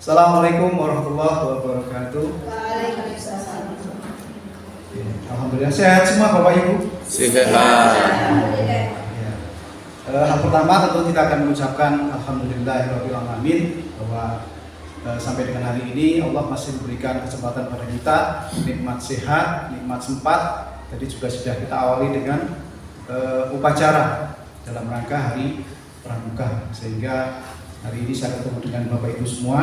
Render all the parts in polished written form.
Assalamualaikum warahmatullahi wabarakatuh. Waalaikumsalam. Alhamdulillah sehat semua Bapak Ibu. Sehat. Hal pertama tentu kita akan mengucapkan alhamdulillahirabbil alamin bahwa sampai dengan hari ini Allah masih memberikan kesempatan pada kita, nikmat sehat, nikmat sempat. Tadi juga sudah kita awali dengan upacara dalam rangka hari Pramuka, sehingga hari ini saya ketemu dengan Bapak Ibu semua,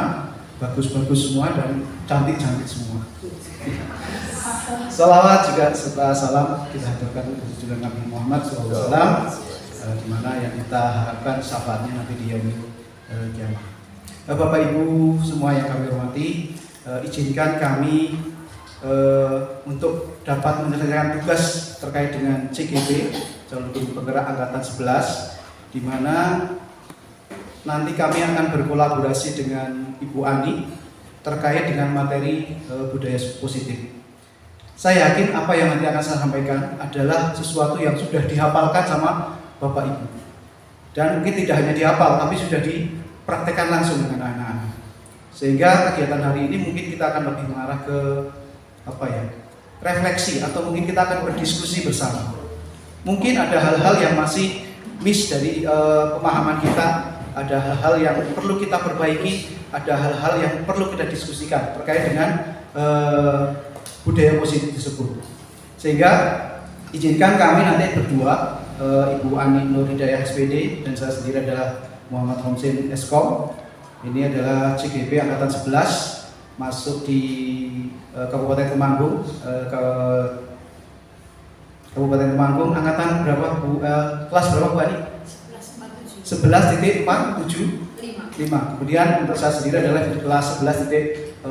bagus-bagus semua dan cantik-cantik semua. Salawat juga serta salam kita haturkan kepada Nabi Muhammad SAW, di mana yang kita harapkan syafaatnya nanti di yaumil kiamah. Bapak Ibu semua yang kami hormati, izinkan kami untuk dapat menyelesaikan tugas terkait dengan CGP, Calon Guru Penggerak Angkatan 11, di mana nanti kami akan berkolaborasi dengan Ibu Ani terkait dengan materi budaya positif. Saya yakin apa yang nanti akan saya sampaikan adalah sesuatu yang sudah dihafalkan sama Bapak Ibu. Dan mungkin tidak hanya dihafal, tapi sudah dipraktekkan langsung dengan anak-anak. Sehingga kegiatan hari ini mungkin kita akan lebih mengarah ke refleksi, atau mungkin kita akan berdiskusi bersama. Mungkin ada hal-hal yang masih miss dari pemahaman kita, ada hal-hal yang perlu kita perbaiki, ada hal-hal yang perlu kita diskusikan terkait dengan budaya positif tersebut. Sehingga izinkan kami nanti berdua, Ibu Ani Nur Hidayah SPD dan saya sendiri adalah Muhammad Homsin Eskom. Ini adalah CGP Angkatan 11, masuk di Kabupaten Temanggung, Kabupaten Temanggung, angkatan berapa Bu? Kelas berapa Bu Ani? 11.475. Kemudian untuk saya sendiri adalah di kelas 11.480.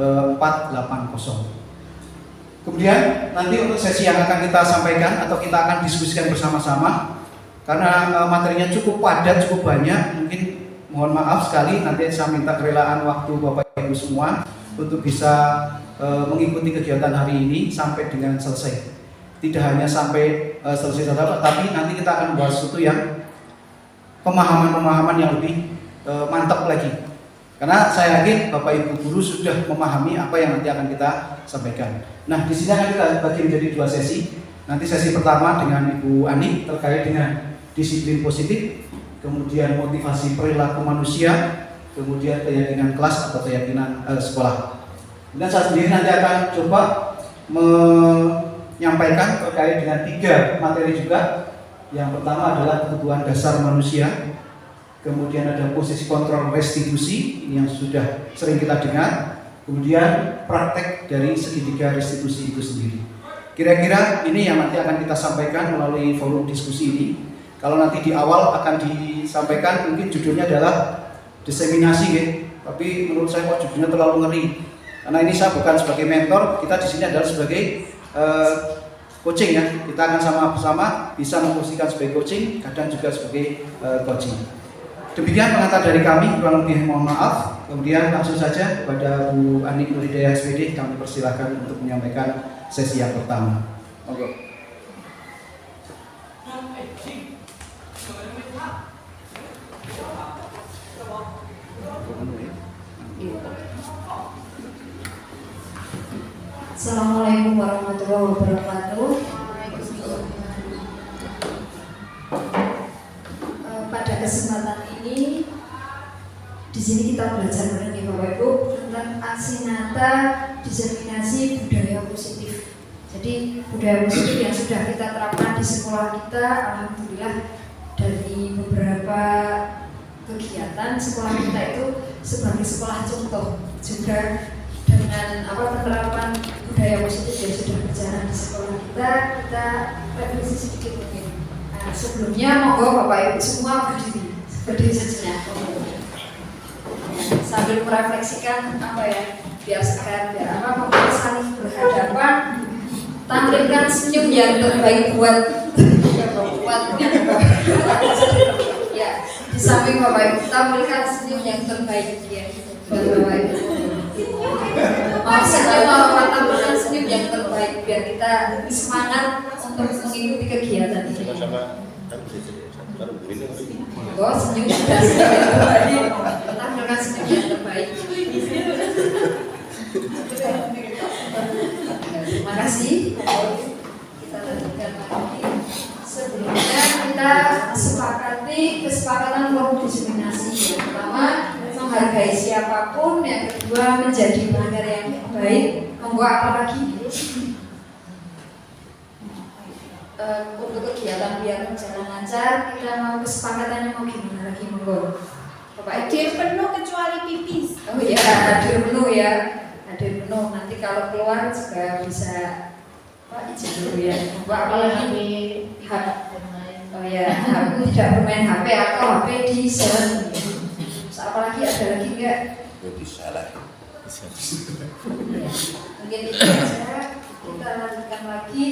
Kemudian nanti untuk sesi yang akan kita sampaikan atau kita akan diskusikan bersama-sama, karena materinya cukup padat, cukup banyak, mungkin mohon maaf sekali nanti saya minta kerelaan waktu Bapak Ibu semua untuk bisa mengikuti kegiatan hari ini sampai dengan selesai. Tidak hanya sampai selesai saja, tapi nanti kita akan bahas sesuatu yang pemahaman-pemahaman yang lebih mantap lagi. Karena saya yakin Bapak Ibu guru sudah memahami apa yang nanti akan kita sampaikan. Nah, di sini akan kita bagi menjadi dua sesi. Nanti sesi pertama dengan Ibu Ani terkait dengan disiplin positif, kemudian motivasi perilaku manusia, kemudian keyakinan kelas atau keyakinan sekolah. Dan saya sendiri nanti akan coba menyampaikan terkait dengan 3 materi juga. Yang pertama adalah kebutuhan dasar manusia. Kemudian ada posisi kontrol restitusi, ini yang sudah sering kita dengar. Kemudian praktek dari segitiga restitusi itu sendiri. Kira-kira ini yang nanti akan kita sampaikan melalui forum diskusi ini. Kalau nanti di awal akan disampaikan, mungkin judulnya adalah diseminasi, ya. Tapi menurut saya kok judulnya terlalu ngeri. Karena ini saya bukan sebagai mentor, kita di sini adalah sebagai coaching, ya. Kita akan sama-sama bisa memposisikan sebagai coaching, kadang juga sebagai coaching. Demikian pengantar dari kami, kurang lebih mohon maaf. Kemudian langsung saja kepada Bu Ani Nur Hidayah SPD, kami persilakan untuk menyampaikan sesi yang pertama. Monggo. Assalamualaikum warahmatullahi wabarakatuh. Pada kesempatan ini, di sini kita belajar mengenai Bapak Ibu tentang aksi nyata diseminasi budaya positif. Jadi budaya positif yang sudah kita terapkan di sekolah kita, alhamdulillah dari beberapa kegiatan sekolah kita itu sebagai sekolah contoh juga dengan penerapan budaya positif yang sudah berjalan di sekolah kita revisi sedikit mungkin. Nah, sebelumnya monggo Bapak Ibu semua berdiri sejenak sambil merefleksikan biar saling berhadapan, tampilkan senyum yang terbaik buat ya, di samping Bapak Ibu tampilkan senyum yang terbaik ya buat Bapak Ibu. Maksudnya tampilkan senyum yang terbaik biar kita semangat untuk mengikuti kegiatan ini. Senyum sudah tampilkan senyum yang terbaik. Terima kasih. Kita lanjutkan lagi. Sebelumnya kita kesepakatan forum diskriminasi. Yang pertama, menghargai siapapun. Yang kedua, menjadi pendengar yang baik. Monggo apa lagi? Untuk kegiatan biar berjalan lancar, kita mau kesepakatannya mau gimana lagi, monggo. Bapak Hadir penuh kecuali pipis. Oh iya, hadir penuh ya. Hadir penuh. Nanti kalau keluar juga bisa izin dulu ya. Bapak apalagi oh ya, tidak bermain HP atau HP di sel. Apalagi ada lagi enggak? Mungkin itu saja. Kita lanjutkan lagi.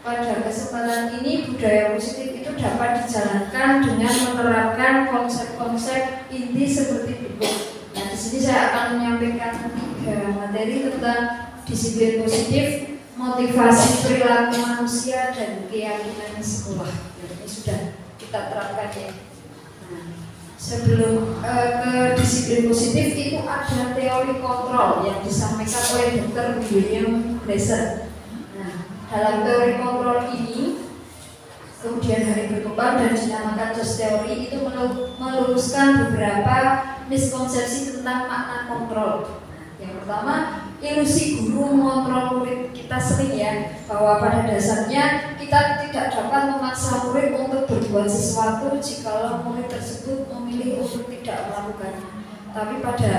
Pada kesempatan ini budaya positif itu dapat dijalankan dengan menerapkan konsep-konsep inti seperti berikut. Nah, di sini saya akan menyampaikan 3 materi tentang disiplin positif, motivasi perilaku manusia, dan keyakinan sekolah. Ini sudah kita terapkan ya. Nah, sebelum ke disiplin positif itu ada teori kontrol yang disampaikan oleh Dr. William Glasser. Dalam teori kontrol ini, kemudian hari berkembang dan dinamakan JOS teori itu meluruskan beberapa miskonsepsi tentang makna kontrol. Yang pertama, ilusi guru mengontrol murid. Kita sering ya, bahwa pada dasarnya kita tidak dapat memaksa murid untuk berbuat sesuatu jika murid tersebut memilih untuk tidak melakukannya. Tapi pada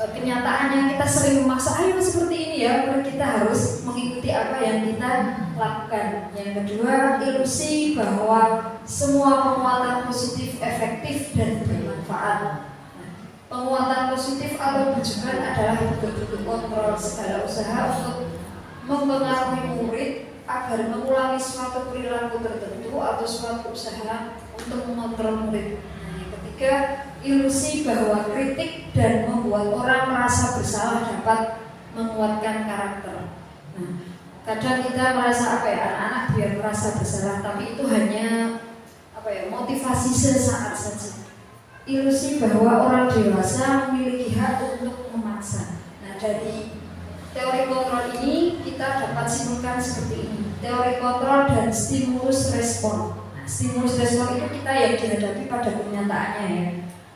kenyataannya kita sering memaksa, ayo seperti ini ya, kita harus mengikuti apa yang kita lakukan. Yang kedua, ilusi bahwa semua penguatan positif efektif dan bermanfaat. Penguatan positif atau bujukan adalah bentuk kontrol segala usaha untuk mempengaruhi murid agar mengulangi suatu perilaku tertentu atau suatu usaha untuk mengontrol murid. Yang ketiga, ilusi bahwa kritik dan membuat orang merasa bersalah dapat menguatkan karakter. Nah, kadang kita merasa anak-anak biar merasa bersalah, tapi itu hanya motivasi sesaat saja. Ilusi bahwa orang dewasa memiliki hak untuk memaksa. Nah, dari teori kontrol ini kita dapat simpulkan seperti ini. Teori kontrol dan stimulus respon. Nah, stimulus respon itu kita yang dihadapi pada kenyataannya ya.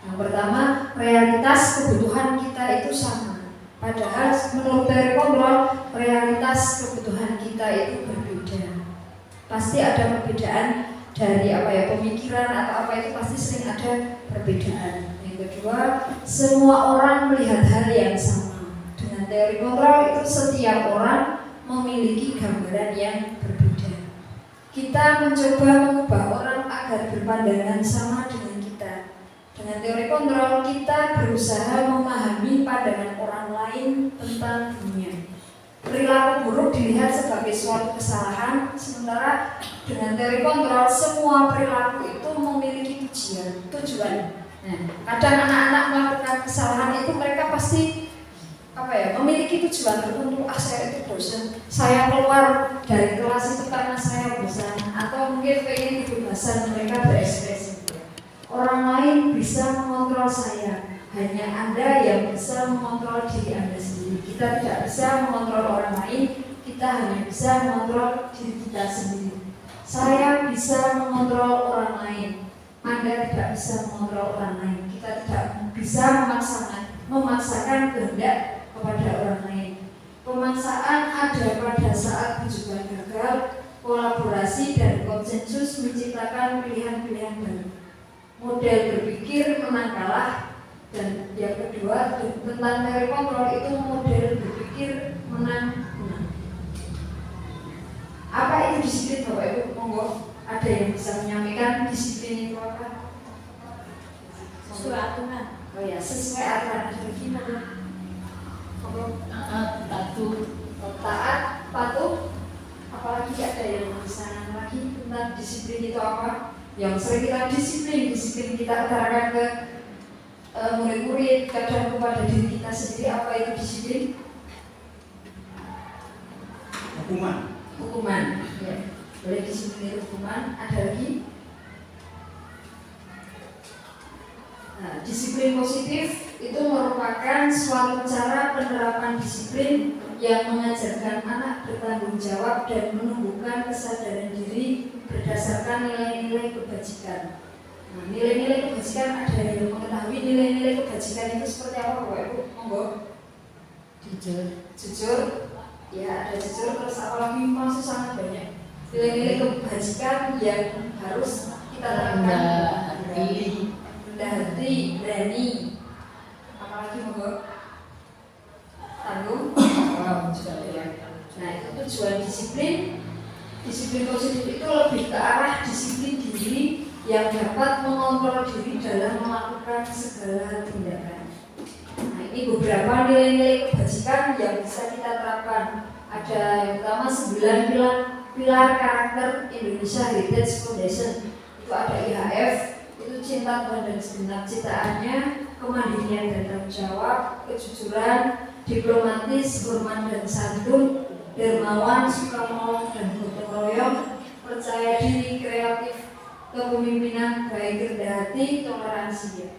Yang pertama, realitas kebutuhan kita itu sama. Padahal menurut teori kontrol, realitas kebutuhan kita itu berbeda. Pasti ada perbedaan dari pemikiran atau apa itu pasti sering ada perbedaan. Yang kedua, semua orang melihat hal yang sama. Dengan teori kontrol itu setiap orang memiliki gambaran yang berbeda. Kita mencoba mengubah orang agar berpandangan sama dengan kita. Dengan teori kontrol, kita berusaha memahami pandangan orang lain tentang dunia. Perilaku buruk dilihat sebagai suatu kesalahan, sementara dengan teori kontrol, semua perilaku itu memiliki tujuan. Nah, kadang anak-anak melakukan kesalahan itu mereka pasti memiliki tujuan tertentu. Saya itu bosan, saya keluar dari kelas itu karena saya bosan, atau mungkin pengen kebebasan mereka berekspresi. Orang lain bisa mengontrol saya, hanya Anda yang bisa mengontrol diri Anda sendiri. Kita tidak bisa mengontrol orang lain, kita hanya bisa mengontrol diri kita sendiri. Saya bisa mengontrol orang lain, Anda tidak bisa mengontrol orang lain. Kita tidak bisa memaksakan kehendak kepada orang lain. Pemaksaan ada pada saat tujuan gagal, kolaborasi dan konsensus menciptakan pilihan-pilihan baru. Model berpikir menang kalah, dan yang kedua tentang teori kontrol itu model berpikir menang. Apa itu disiplin, Bapak Ibu? Monggo, ada yang bisa menyampaikan disiplin itu apa? Sesuai aturan. Oh ya, sesuai aturan. Gimana? Taat, patuh. Apalagi ada yang bisa lagi tentang disiplin itu apa? Yang sering kita disiplin kita utarakan ke murid-murid, kadang kepada diri kita sendiri. Apa itu disiplin? Hukuman ya. Boleh disiplin hukuman. Ada lagi? Nah, disiplin positif itu merupakan suatu cara penerapan disiplin yang mengajarkan anak bertanggung jawab dan menumbuhkan kesadaran diri berdasarkan nilai-nilai kebajikan. Nah, nilai-nilai kebajikan ada yang mengetahui nilai-nilai kebajikan itu seperti apa, Bapak Ibu? Monggo. Jujur, ya ada jujur, terus apalagi masih sangat banyak nilai-nilai kebajikan yang harus kita terapkan. Rendah hati, berani, apalagi monggo. Tanggung jawab. Nah, itu tujuan disiplin. Disiplin positif itu lebih ke arah disiplin diri yang dapat mengontrol diri dalam melakukan segala tindakan. Nah, ini beberapa nilai-nilai kebajikan yang bisa kita terapkan. Ada yang pertama 9 pilar karakter Indonesia Heritage Foundation. Itu ada IHF, itu cinta Tuhan dan segenap ciptaannya, kemandirian dan tanggung jawab, kejujuran, diplomatis, hormat dan santun, dermawan, suka menolong dan gotong royong, percaya diri, kreatif, kepemimpinan, baik, rendah hati, toleransi.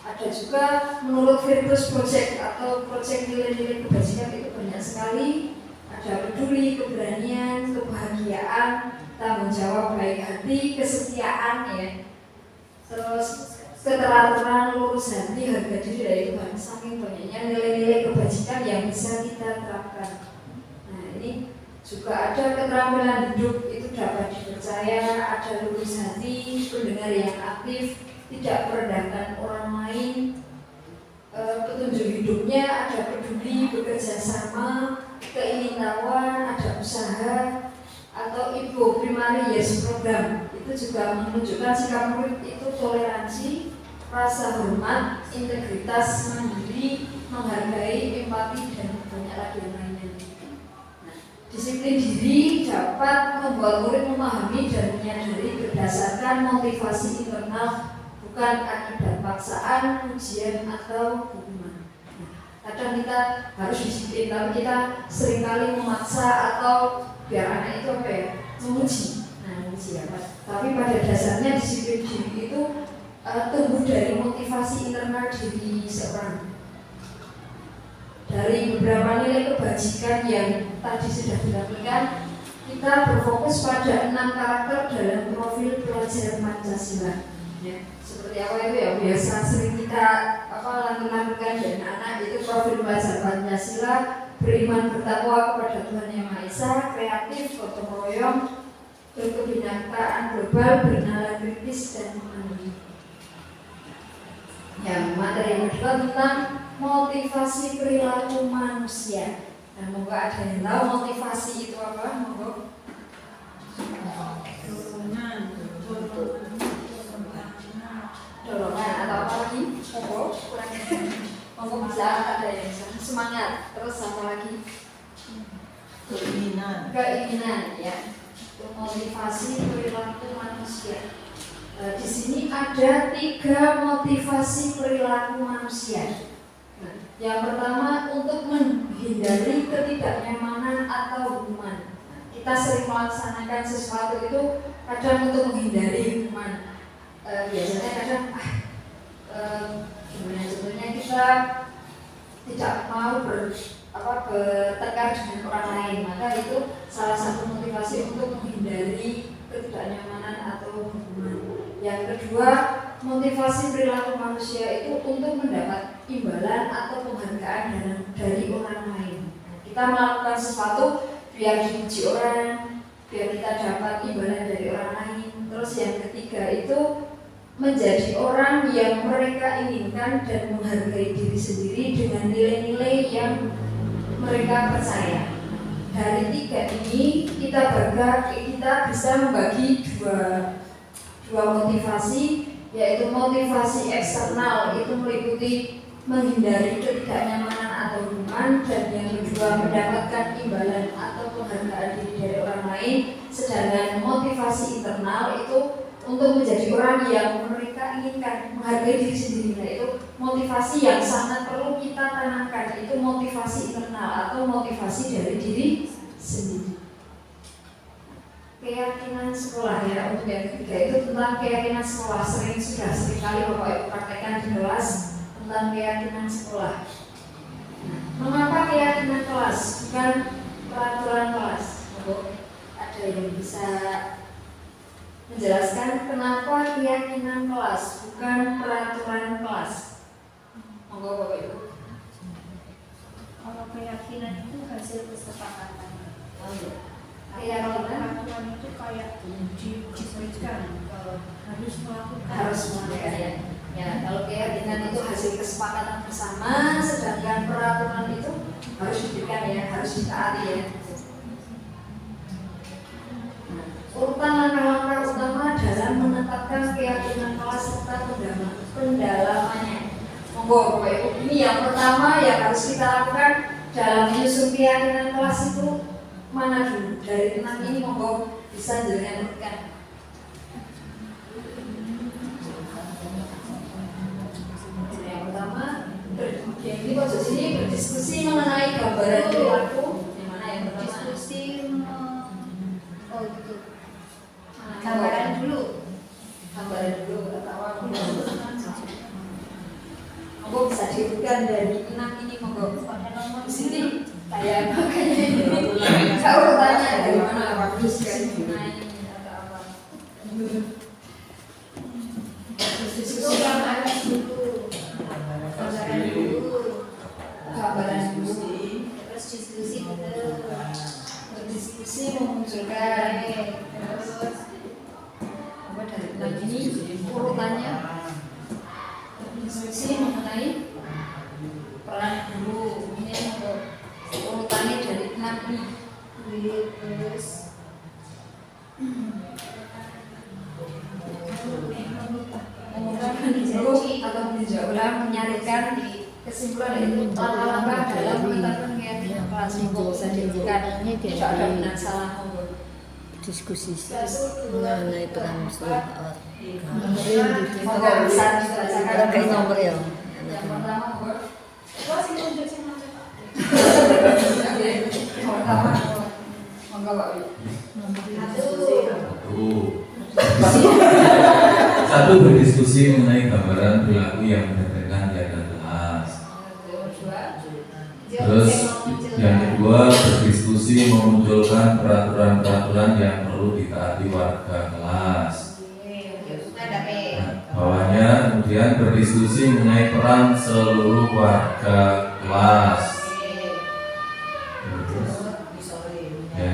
Ada juga menurut Virtus Project atau Project nilai-nilai kebajikan itu banyak sekali. Ada peduli, keberanian, kebahagiaan, tanggung jawab, baik hati, kesetiaan, ya. Terus keteraturan, lurus hati, harga diri dari Tuhan. Saking banyaknya nilai-nilai kebajikan yang bisa kita terapkan. Nah, ini juga ada keterampilan hidup, itu dapat dipercaya, ada lurus hati, pendengar yang aktif, tidak merendahkan orang lain, petunjuk hidupnya ada peduli, bekerja sama, keingintahuan, ada usaha, atau Ibu Primary Yes program. Itu juga menunjukkan sikap murid itu toleransi, rasa hormat, integritas, mandiri, menghargai, empati, dan banyak lagi yang lainnya. Nah, disiplin diri dapat membuat murid memahami dan menyadari berdasarkan motivasi internal, bukan akibat paksaan, ujian, atau hukuman. Nah, kadang kita harus disiplin, tapi kita seringkali memaksa atau biar anak itu apa ya, menguji. Nah, menguji apa? Tapi pada dasarnya disiplin diri itu tumbuh dari motivasi internal diri seorang. Dari beberapa nilai kebajikan yang tadi sudah dilakukan, kita berfokus pada 6 karakter dalam profil pelajar Pancasila. Ya, seperti apa itu ya, biasa sering kita lakukan dan anak itu profil pelajar Pancasila, beriman bertakwa kepada Tuhan Yang Maha Esa, kreatif, gotong royong, berkebinekaan global, bernalar kritis, dan mandiri. Yang materi yang kedua tentang motivasi perilaku manusia. Nah, monggo ada yang tahu motivasi itu apa? Monggo. Dorongan atau apa lagi? Monggo, kurang. Monggo bisa ada yang semangat. Terus apa lagi? Keinginan, ya. Itu motivasi perilaku manusia. Di sini ada 3 motivasi perilaku manusia. Nah, yang pertama untuk menghindari ketidaknyamanan atau hukuman. Nah, kita sering melaksanakan sesuatu itu kadang untuk menghindari hukuman. Biasanya kadang gimana sebetulnya kita tidak mau bertengkar dengan orang lain, maka itu salah satu motivasi untuk menghindari ketidaknyamanan atau hukuman. Yang kedua, motivasi perilaku manusia itu untuk mendapat imbalan atau penghargaan dari orang lain. Kita melakukan sesuatu biar dipuji orang, biar kita dapat imbalan dari orang lain. Terus yang ketiga itu menjadi orang yang mereka inginkan dan menghargai diri sendiri dengan nilai-nilai yang mereka percaya. Dari 3 ini kita bisa membagi dua motivasi, yaitu motivasi eksternal itu meliputi menghindari ketidaknyamanan atau hukuman, dan yang kedua mendapatkan imbalan atau penghargaan diri dari orang lain. Sedangkan motivasi internal itu untuk menjadi orang yang mereka inginkan, menghargai diri sendiri. Nah, itu motivasi yang sangat perlu kita tanamkan, itu motivasi internal atau motivasi dari diri sendiri. Keyakinan sekolah, ya, untuk yang ketiga itu tentang keyakinan sekolah. Sudah sering kali Bapak Ibu praktekkan di kelas tentang keyakinan sekolah. Mengapa keyakinan kelas bukan peraturan kelas? Ada yang bisa menjelaskan kenapa keyakinan kelas bukan peraturan kelas? Monggo Bapak Ibu. Kalau keyakinan itu hasil kesepakatan. Keyakinan Peraturan itu kayak diberikan kalau harus melakukan. harus melakukan. Ya, kalau keyakinan itu hasil kesepakatan bersama, sedangkan peraturan itu harus diberikan ya, harus ditaati ya. Urutan langkah-langkah utama dalam menetapkan keyakinan kelas serta pendalamannya. Monggo Bapak Ibu, ini yang pertama yang harus kita lakukan dalam menyusun keyakinan kelas itu mana dulu? Dari 6 ini monggo bisa jelaskan. Yang pertama, yang ini pojok sini berdiskusi mengenai gambaran perilaku. Yang mana yang pertama? Diskusi oh itu gambaran dulu. Gambaran dulu pertama. Monggo bisa diurutkan dari 6 ini monggo. Di sini kayak makanya ini. Saya urutannya dari mana? Bagus kan? Atau apa? Itu gambaran dulu. Gambaran dulu. Gambaran dulu. Terus diskusi betul. Berdiskusi memunculkan. Terus Apa dari 6 ini urutannya? Berdiskusi mengenai peran guru. Ini urutannya dari 6 ini. terus Mengungkapkan dialog atau meninjau ulang menyarikan kesimpulan itu langkah-langkah dalam menetapkan keyakinan kelas. Monggo bisa dilakukan. Tidak ada benar salah monggo. Diskusi mengenai peran sekolah. Monggo bisa dibacakan. Kayak nomor ya. Yang pertama monggo. wah sih tunjuk sih macam Yang pertama monggo Pak Wi. Satu, berdiskusi mengenai gambaran perilaku yang berdasarkan data kelas. Terus yang kedua, berdiskusi memunculkan peraturan-peraturan yang perlu ditaati warga kelas. Nah, bawahnya kemudian berdiskusi mengenai peran seluruh warga kelas. Ya,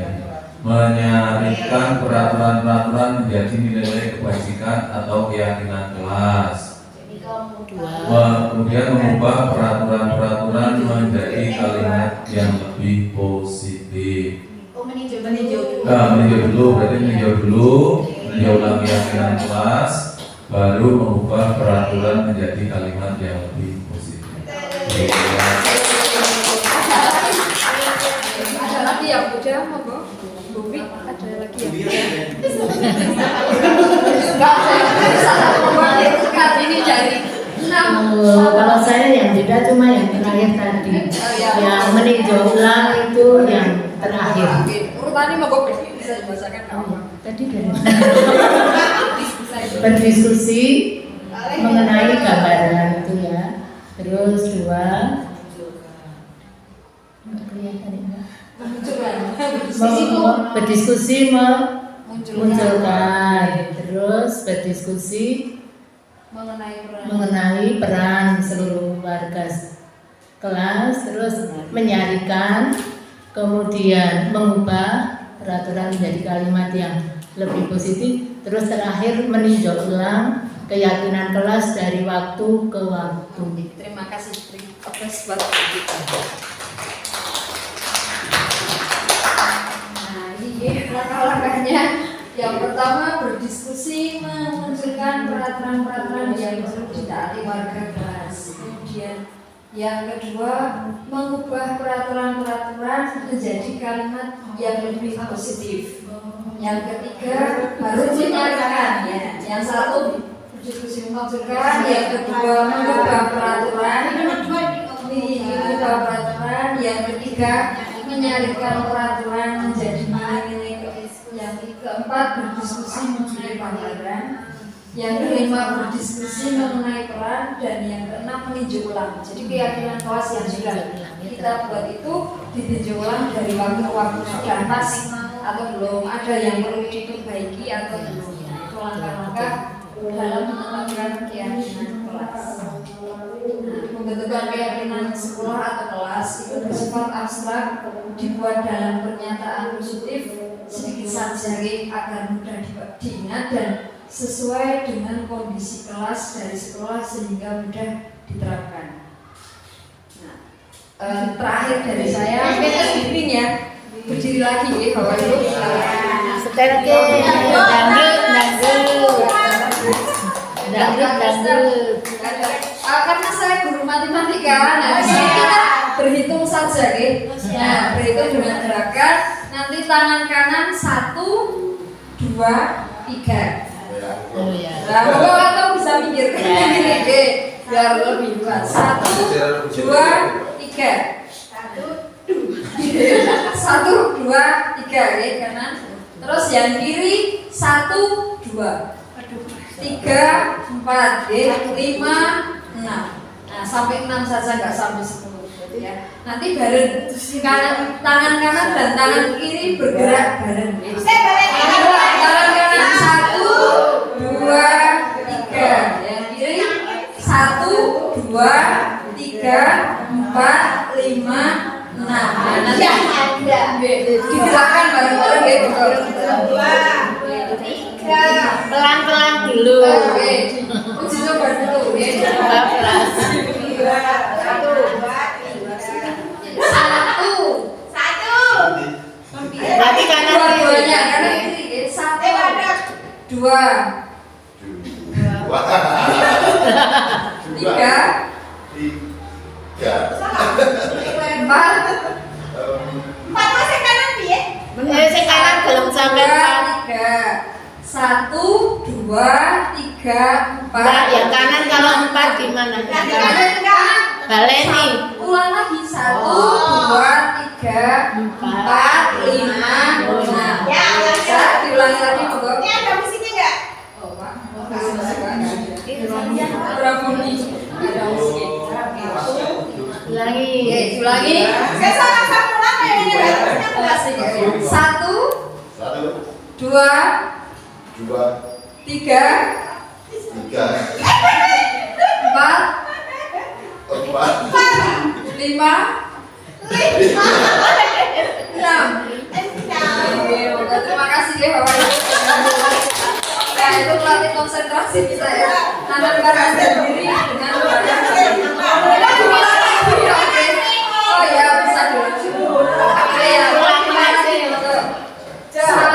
menyarikan peraturan-peraturan menjadi nilai kebajikan atau keyakinan kelas. Kemudian mengubah peraturan-peraturan menjadi kalimat yang lebih positif. Meninjau dulu ulang keyakinan kelas, baru mengubah peraturan menjadi kalimat yang lebih positif. Ada lagi yang muda monggo. Bumi ada lagi yang enggak salah ngomong itu kan ini dari 6. Kalau saya yang beda cuma yang terakhir tadi, yang meninjau ulang itu yang terakhir. Urutannya monggo bisa dibacakan kamu. Tadi dari berdiskusi mengenai gambaran itu ya. Terus 2 berdiskusi memunculkan. Terus berdiskusi mengenai peran seluruh warga kelas, terus menyarikan, kemudian mengubah peraturan menjadi kalimat yang lebih positif, terus terakhir meninjau ulang keyakinan kelas dari waktu ke waktu. Terima kasih atas waktu kita. Nah ini langkah-langkahnya. Yang pertama berdiskusi memunculkan peraturan-peraturan yang perlu ditaati warga kelas. Kemudian yang kedua mengubah peraturan-peraturan menjadi kalimat yang lebih positif. Yang ketiga baru menyatakan ya. Yang satu berdiskusi memunculkan, yang kedua mengubah peraturan, mengubah peraturan, yang ketiga menyalurkan peraturan menjadi nilai. Yang keempat berdiskusi mengenai gambaran. yang kelima berdiskusi mengenai peran, dan yang keenam meninjau ulang. Jadi keyakinan kelas yang sudah kita buat itu ditinjau ulang dari waktu ke waktu, sudah pas atau belum, ada yang perlu diperbaiki atau belum. Itu langkah-langkah dalam menetapkan keyakinan kelas. Pembentukan keyakinan sekolah atau kelas itu bersifat abstrak, dibuat dalam pernyataan positif sedikit saja agar mudah diingat dan sesuai dengan kondisi kelas dari sekolah sehingga mudah diterapkan. Nah, terakhir dari saya, berdiri ya, berdiri lagi ya, Bapak Ibu. Setel ke dangdut. Karena saya guru matematika, nah di sini kita berhitung saja, gitu. Nah, berhitung dengan gerakan. Nanti tangan kanan 1, 2, 3. Oh ya. Nah, Bapak atau bisa mikir gini, biar lebih luas. 1, 2, 3. 1, 2, 3 ya kanan. Terus yang kiri 1, 2, 3, 4, 5, 6. Nah, sampai 6 saja, nggak sampai 10 gitu ya. Nanti bareng tangan kanan dan tangan kiri bergerak bareng. Tangan kanan 1, 2, 3. Yang kiri 1, 2, 3, 4, 5, 6. Nah, nanti digerakkan bareng-bareng ya, betul. Pelan-pelan dulu. Oke, uji coba dulu ya. Pelan. 1. Berarti kanan kiri. Dua-duanya, kanan kiri. 1, 2, 3, 4. Sing kanan belum sampai 4. 1, 2, 3, 4. Nah, yang kanan kalau 4 gimana? Baleni. Ulang lagi 1, 2, 3, 4, 5, 6. Bisa diulangi lagi, Bu. Ini ada musiknya nggak? Oh, Pak. Kurang bunyi. Ada musiknya. Ulangi. Oke, ulangi. Saya salah satu lagi ini nggak? 1, 2, 3, 4, 5, 6. Terima kasih ya Bapak Ibu. Nah, itu pelatih konsentrasi kita ya. Tangan kanan sendiri dengan Oke. Oh ya, bisa dulu. Oke ya, ulangi lagi. 1,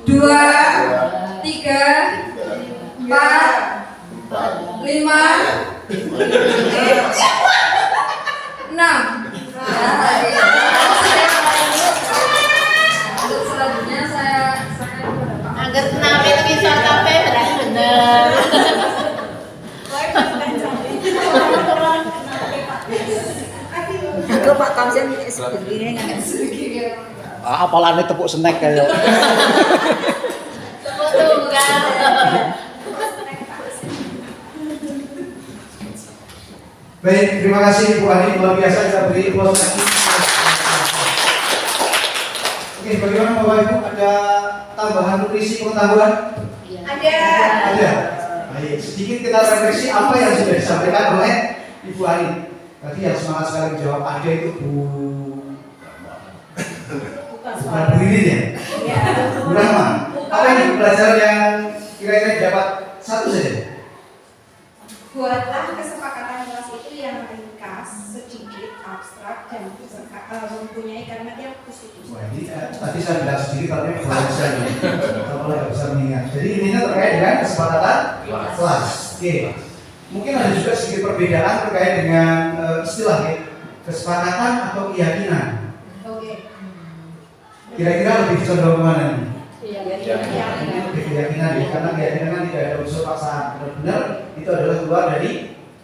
2, 3, 4, 5, 6. Untuk selanjutnya saya Angger kenapa itu bisa sampai berarti bener. Aku Pak Kamsen begini nggak? Apalane tepuk snack kayak. Tepuk tunggal. Baik, terima kasih Bu Ani, luar biasa kita beri applause lagi. Oke, bagaimana Bapak Ibu, ada tambahan nutrisi pengetahuan? Ada. Baik, sedikit kita refleksi apa yang sudah disampaikan oleh Ibu Ani. Tadi yang semangat sekali menjawab ada itu bukan Bu Irin ya? Bu Rahma. Apa ini pelajaran yang kira-kira dapat satu saja? Buatlah kesepakatan kelas itu yang ringkas, sedikit, abstrak, dan mempunyai kalimat yang positif. Wah, ini tadi saya bilang sendiri kalau ini kalau bisa nggak bisa mengingat. Jadi intinya terkait dengan kesepakatan kelas. Oke. Mungkin ada juga sedikit perbedaan terkait dengan istilah ya, kesepakatan atau keyakinan. Oke. Kira-kira lebih condong kemana nih? Iya. Keyakinan ya, karena keyakinan kan tidak ada unsur paksaan. Benar-benar itu adalah keluar dari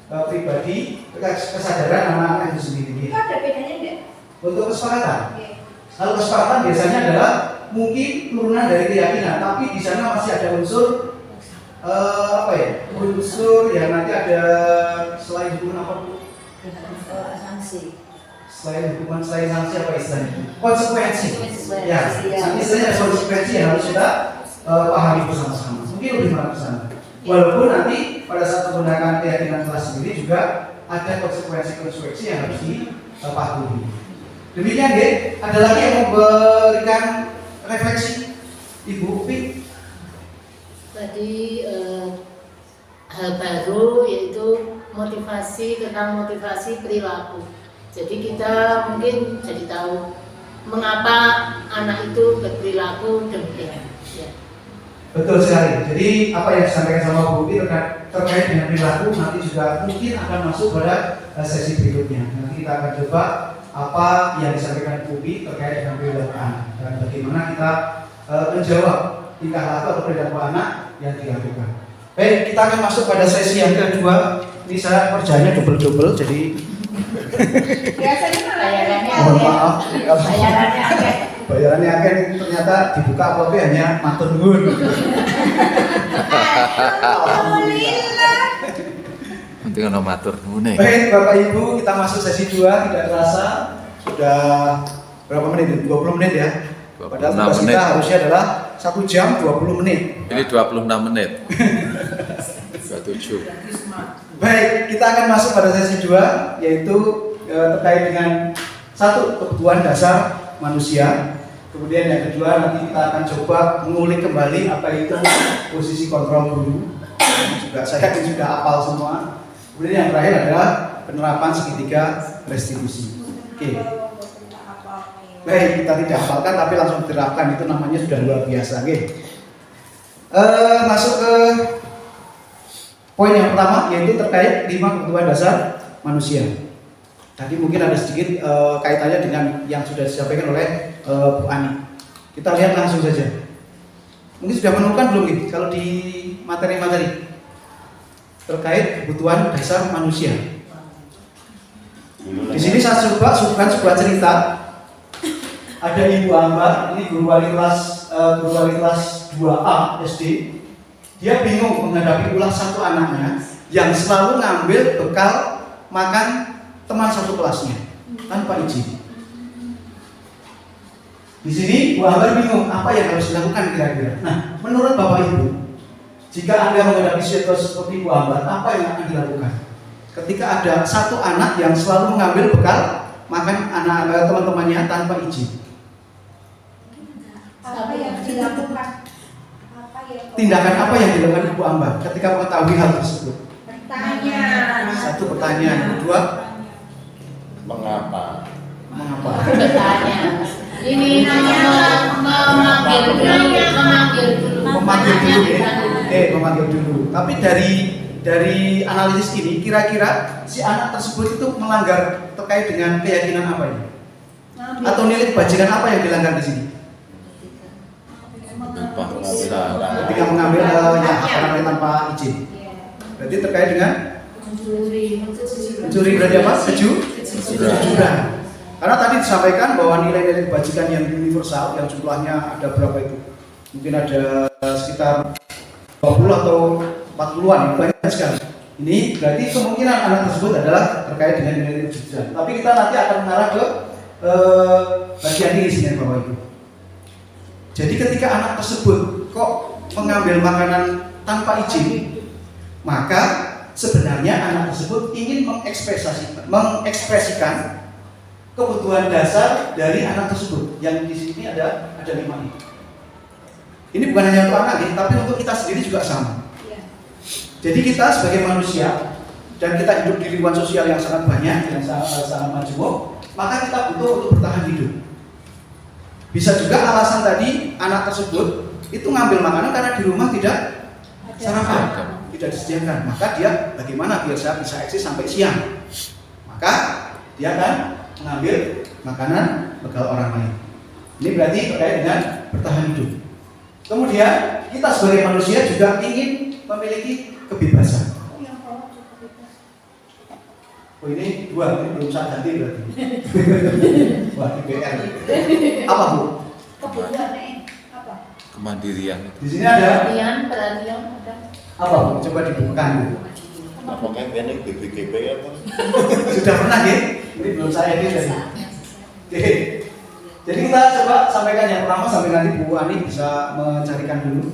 pribadi kesadaran anak-anak itu sendiri. Itu ada bedanya enggak? Untuk kesepakatan, Oke. kalau kesepakatan biasanya adalah mungkin turunan dari keyakinan, tapi di sana masih ada unsur unsur yang nanti ada selain hukuman apa Bu? Sanksi. Selain hukuman, selain sanksi apa istilahnya? Konsekuensi. Konsekuensi. Ya, Ya. istilahnya ada konsekuensi yang harus kita pahami bersama-sama. Mungkin lebih mengarah ke sana. Walaupun nanti pada saat menggunakan keyakinan kelas sendiri juga ada konsekuensi yang harus dipatuhi. Demikian deh. Ada lagi yang memberikan refleksi, Ibu Upi? Tadi hal baru yaitu tentang motivasi perilaku. Jadi kita mungkin jadi tahu mengapa anak itu berperilaku demikian. Ya. Betul sekali. Jadi apa yang disampaikan sama Bu Upi terkait dengan perilaku nanti juga mungkin akan masuk pada sesi berikutnya. Nanti kita akan coba apa yang disampaikan Bu Upi terkait dengan perilaku anak dan bagaimana kita menjawab tingkah laku atau perilaku anak yang dilakukan. Baik, kita akan masuk pada sesi yang kedua. Ini saya kerjanya double-double, jadi Biasanya Bayarannya mohon maaf. Bayarannya akeh. Bayarannya akan ternyata dibuka apa hanya matur nuwun. Alhamdulillah. Nanti kan matur nuwun. Baik, Bapak Ibu, kita masuk sesi 2, tidak terasa sudah berapa menit? 20 menit ya. Padahal tugas 26 menit. kita harusnya adalah 1 jam 20 menit. Ini 26 menit. 27. Baik, kita akan masuk pada sesi 2, yaitu terkait dengan satu kebutuhan dasar manusia. Kemudian yang kedua nanti kita akan coba mengulik kembali apa itu posisi kontrol guru. Juga saya yakin sudah hafal semua. Kemudian yang terakhir adalah penerapan segitiga restitusi. Oke. Baik, kita tidak hafalkan tapi langsung diterapkan, itu namanya sudah luar biasa. Oke. Masuk ke poin yang pertama, yaitu terkait 5 kebutuhan dasar manusia. Tadi mungkin ada sedikit kaitannya dengan yang sudah disampaikan oleh Bu Ani. Kita lihat langsung saja. Mungkin sudah menemukan belum nih kalau di materi-materi terkait kebutuhan dasar manusia. Di sini saya coba suguhkan sebuah cerita. Ada Ibu Ambar, ini guru wali kelas 2A SD. Dia bingung menghadapi ulah satu anaknya yang selalu ngambil bekal makan teman satu kelasnya tanpa izin. Di sini Bu Ambar bingung apa yang harus dilakukan kira-kira. Nah, menurut Bapak Ibu, jika Anda menghadapi situasi seperti Bu Ambar, apa yang akan dilakukan? Ketika ada satu anak yang selalu mengambil bekal makan anak teman-temannya tanpa izin. Apa yang dilakukan? Tindakan apa yang dilakukan Ibu Ambar ketika mengetahui hal tersebut? Bertanya. Satu pertanyaan, kedua, Mengapa? Bertanya. Ini memanggil dulu. memanggil dulu ya. Memanggil dulu. Tapi dari analisis ini kira-kira si anak tersebut itu melanggar terkait dengan keyakinan apa ini? Atau nilai kebajikan apa yang dilanggar di sini? Ketika mengambil tanpa izin. Berarti terkait dengan mencuri berarti apa? Kejujuran. Karena tadi disampaikan bahwa nilai-nilai kebajikan yang universal yang jumlahnya ada berapa itu? Mungkin ada sekitar 20 atau 40-an, banyak sekali. Ini berarti kemungkinan anak tersebut adalah terkait dengan nilai kejujuran. Tapi kita nanti akan mengarah ke bagian ini sini Bapak Ibu. Jadi ketika anak tersebut kok mengambil makanan tanpa izin, maka sebenarnya anak tersebut ingin mengekspresikan kebutuhan dasar dari anak tersebut. Yang di sini ada 5 ini. Ini bukan hanya untuk anak ini, tapi untuk kita sendiri juga sama. Jadi kita sebagai manusia dan kita hidup di lingkungan sosial yang sangat banyak dan sangat majemuk, maka kita butuh untuk bertahan hidup. Bisa juga alasan tadi anak tersebut itu ngambil makanan karena di rumah tidak sarapan, tidak disediakan. Maka dia bagaimana biar saya bisa eksis sampai siang? Maka dia akan mengambil makanan bekal orang lain. Ini berarti terkait dengan bertahan hidup. Kemudian kita sebagai manusia juga ingin memiliki kebebasan. Oh ini 2, ini belum saya ganti berarti. Wah, DPR. Apa Bu? Kebutuhan Kemandirian. Di sini ada perhatian ada. apa Bu? Coba dibukukan Bu. Apakah ini BPKB apa? Sudah pernah ya? Ini belum saya ini tadi. Oke. Jadi kita coba sampaikan yang pertama sampai nanti Bu Ani bisa mencarikan dulu.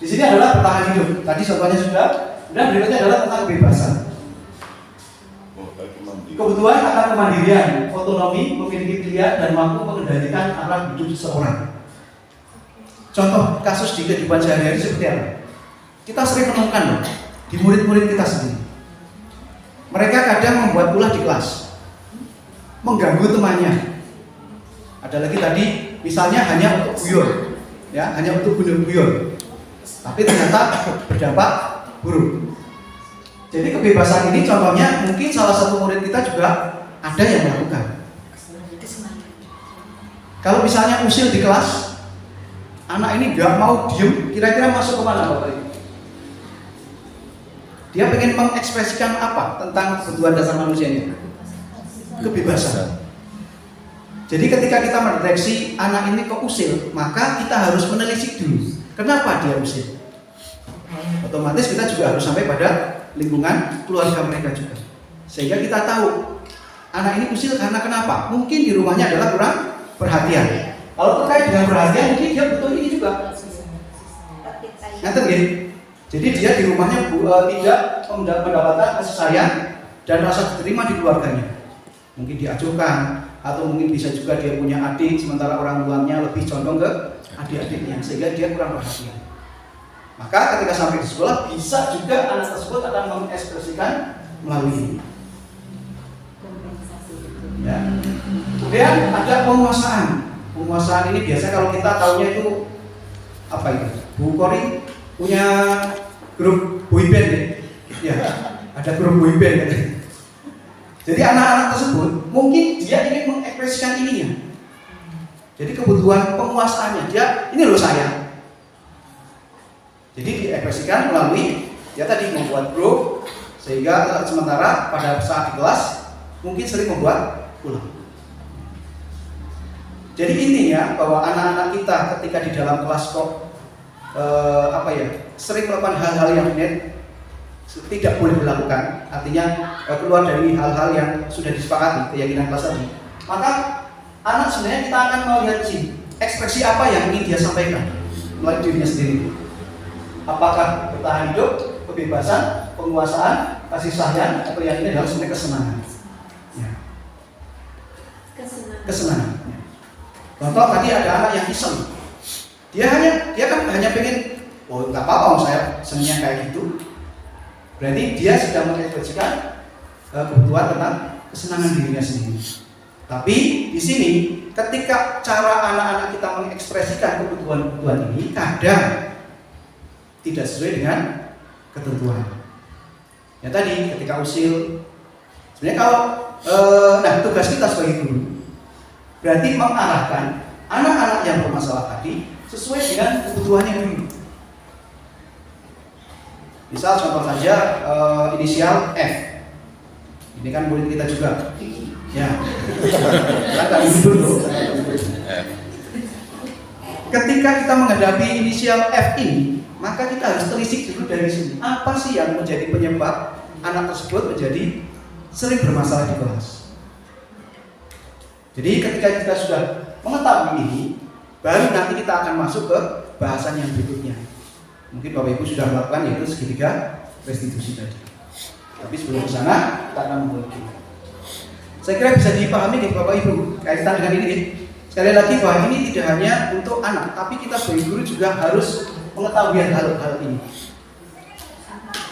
Di sini adalah bertahan hidup. Tadi contohnya sudah. Dan berikutnya adalah tentang kebebasan. Kebutuhan akan kemandirian, otonomi, memiliki pilihan dan mampu mengendalikan arah hidup seseorang. Contoh kasus di kehidupan sehari-hari seperti apa? Kita sering menemukan loh di murid-murid kita sendiri. Mereka kadang membuat ulah di kelas, mengganggu temannya. Ada lagi tadi, misalnya hanya untuk guyon, ya, hanya untuk guyon-guyon. Tapi ternyata berdampak buruk. Jadi kebebasan ini contohnya mungkin salah satu murid kita juga ada yang melakukan. Kalau misalnya usil di kelas, anak ini nggak mau diem, kira-kira masuk kemana Bapak Ibu? Dia pengen mengekspresikan apa tentang kebutuhan dasar manusianya? Kebebasan. Jadi ketika kita mendeteksi anak ini kok usil, maka kita harus menelisik dulu. Kenapa dia usil? Otomatis kita juga harus sampai pada lingkungan keluarga mereka juga, sehingga kita tahu anak ini usil karena kenapa? Mungkin di rumahnya adalah kurang perhatian. Kalau terkait dengan perhatian, mungkin dia butuh ini juga. Ngerti nggih? Jadi dia di rumahnya tidak mendapatkan kasih sayang dan rasa diterima di keluarganya. Mungkin diajukan, atau mungkin bisa juga dia punya adik, sementara orang tuanya lebih condong ke adik-adiknya, sehingga dia kurang perhatian. Maka ketika sampai di sekolah bisa juga anak tersebut akan mengekspresikan melalui ini. Ya. Kemudian ada penguasaan. Penguasaan ini biasa kalau kita tahunya itu apa itu? Bu Kori punya grup boyband ya. Ada grup boyband. Jadi anak-anak tersebut mungkin dia ingin mengekspresikan ininya. Jadi kebutuhan penguasaannya dia ini loh saya. Jadi diekspresikan melalui ya tadi membuat grup, sehingga sementara pada saat di kelas mungkin sering membuat ulang. Jadi intinya bahwa anak-anak kita ketika di dalam kelas kok sering melakukan hal-hal yang tidak boleh dilakukan, artinya keluar dari hal-hal yang sudah disepakati keyakinan kelas tadi, maka anak sebenarnya kita akan melihat ekspresi apa yang ingin dia sampaikan melalui dirinya sendiri. Apakah bertahan hidup, kebebasan, penguasaan, kasih sayang, atau yang ini adalah sebenarnya kesenangan. Ya. Kesenangan. Ya. Contoh tadi ada anak yang iseng. Dia kan hanya pengen, oh nggak apa-apa saya senangnya kayak gitu. Berarti dia sedang mengekspresikan kebutuhan tentang kesenangan dirinya sendiri. Tapi di sini ketika cara anak-anak kita mengekspresikan kebutuhan ini kadang tidak sesuai dengan ketentuan. Ya tadi ketika usil, sebenarnya kalau tugas kita sebagai guru berarti mengarahkan anak-anak yang bermasalah tadi sesuai dengan kebutuhannya dulu. Misal contoh saja inisial F. Ini kan murid kita juga. Ya. Kita dulu. Ketika kita menghadapi inisial F ini, maka kita harus telisik dulu dari sini. Apa sih yang menjadi penyebab anak tersebut menjadi sering bermasalah di kelas? Jadi ketika kita sudah mengetahui ini, baru nanti kita akan masuk ke bahasan yang berikutnya. Mungkin Bapak Ibu sudah melakukan yaitu segitiga restitusi tadi. Tapi sebelum ke sana kita akan memulai. Saya kira bisa dipahami nih Bapak Ibu kaitan dengan ini. Sekali lagi bahwa ini tidak hanya untuk anak, tapi kita sebagai guru juga harus mengetahui hal-hal ini.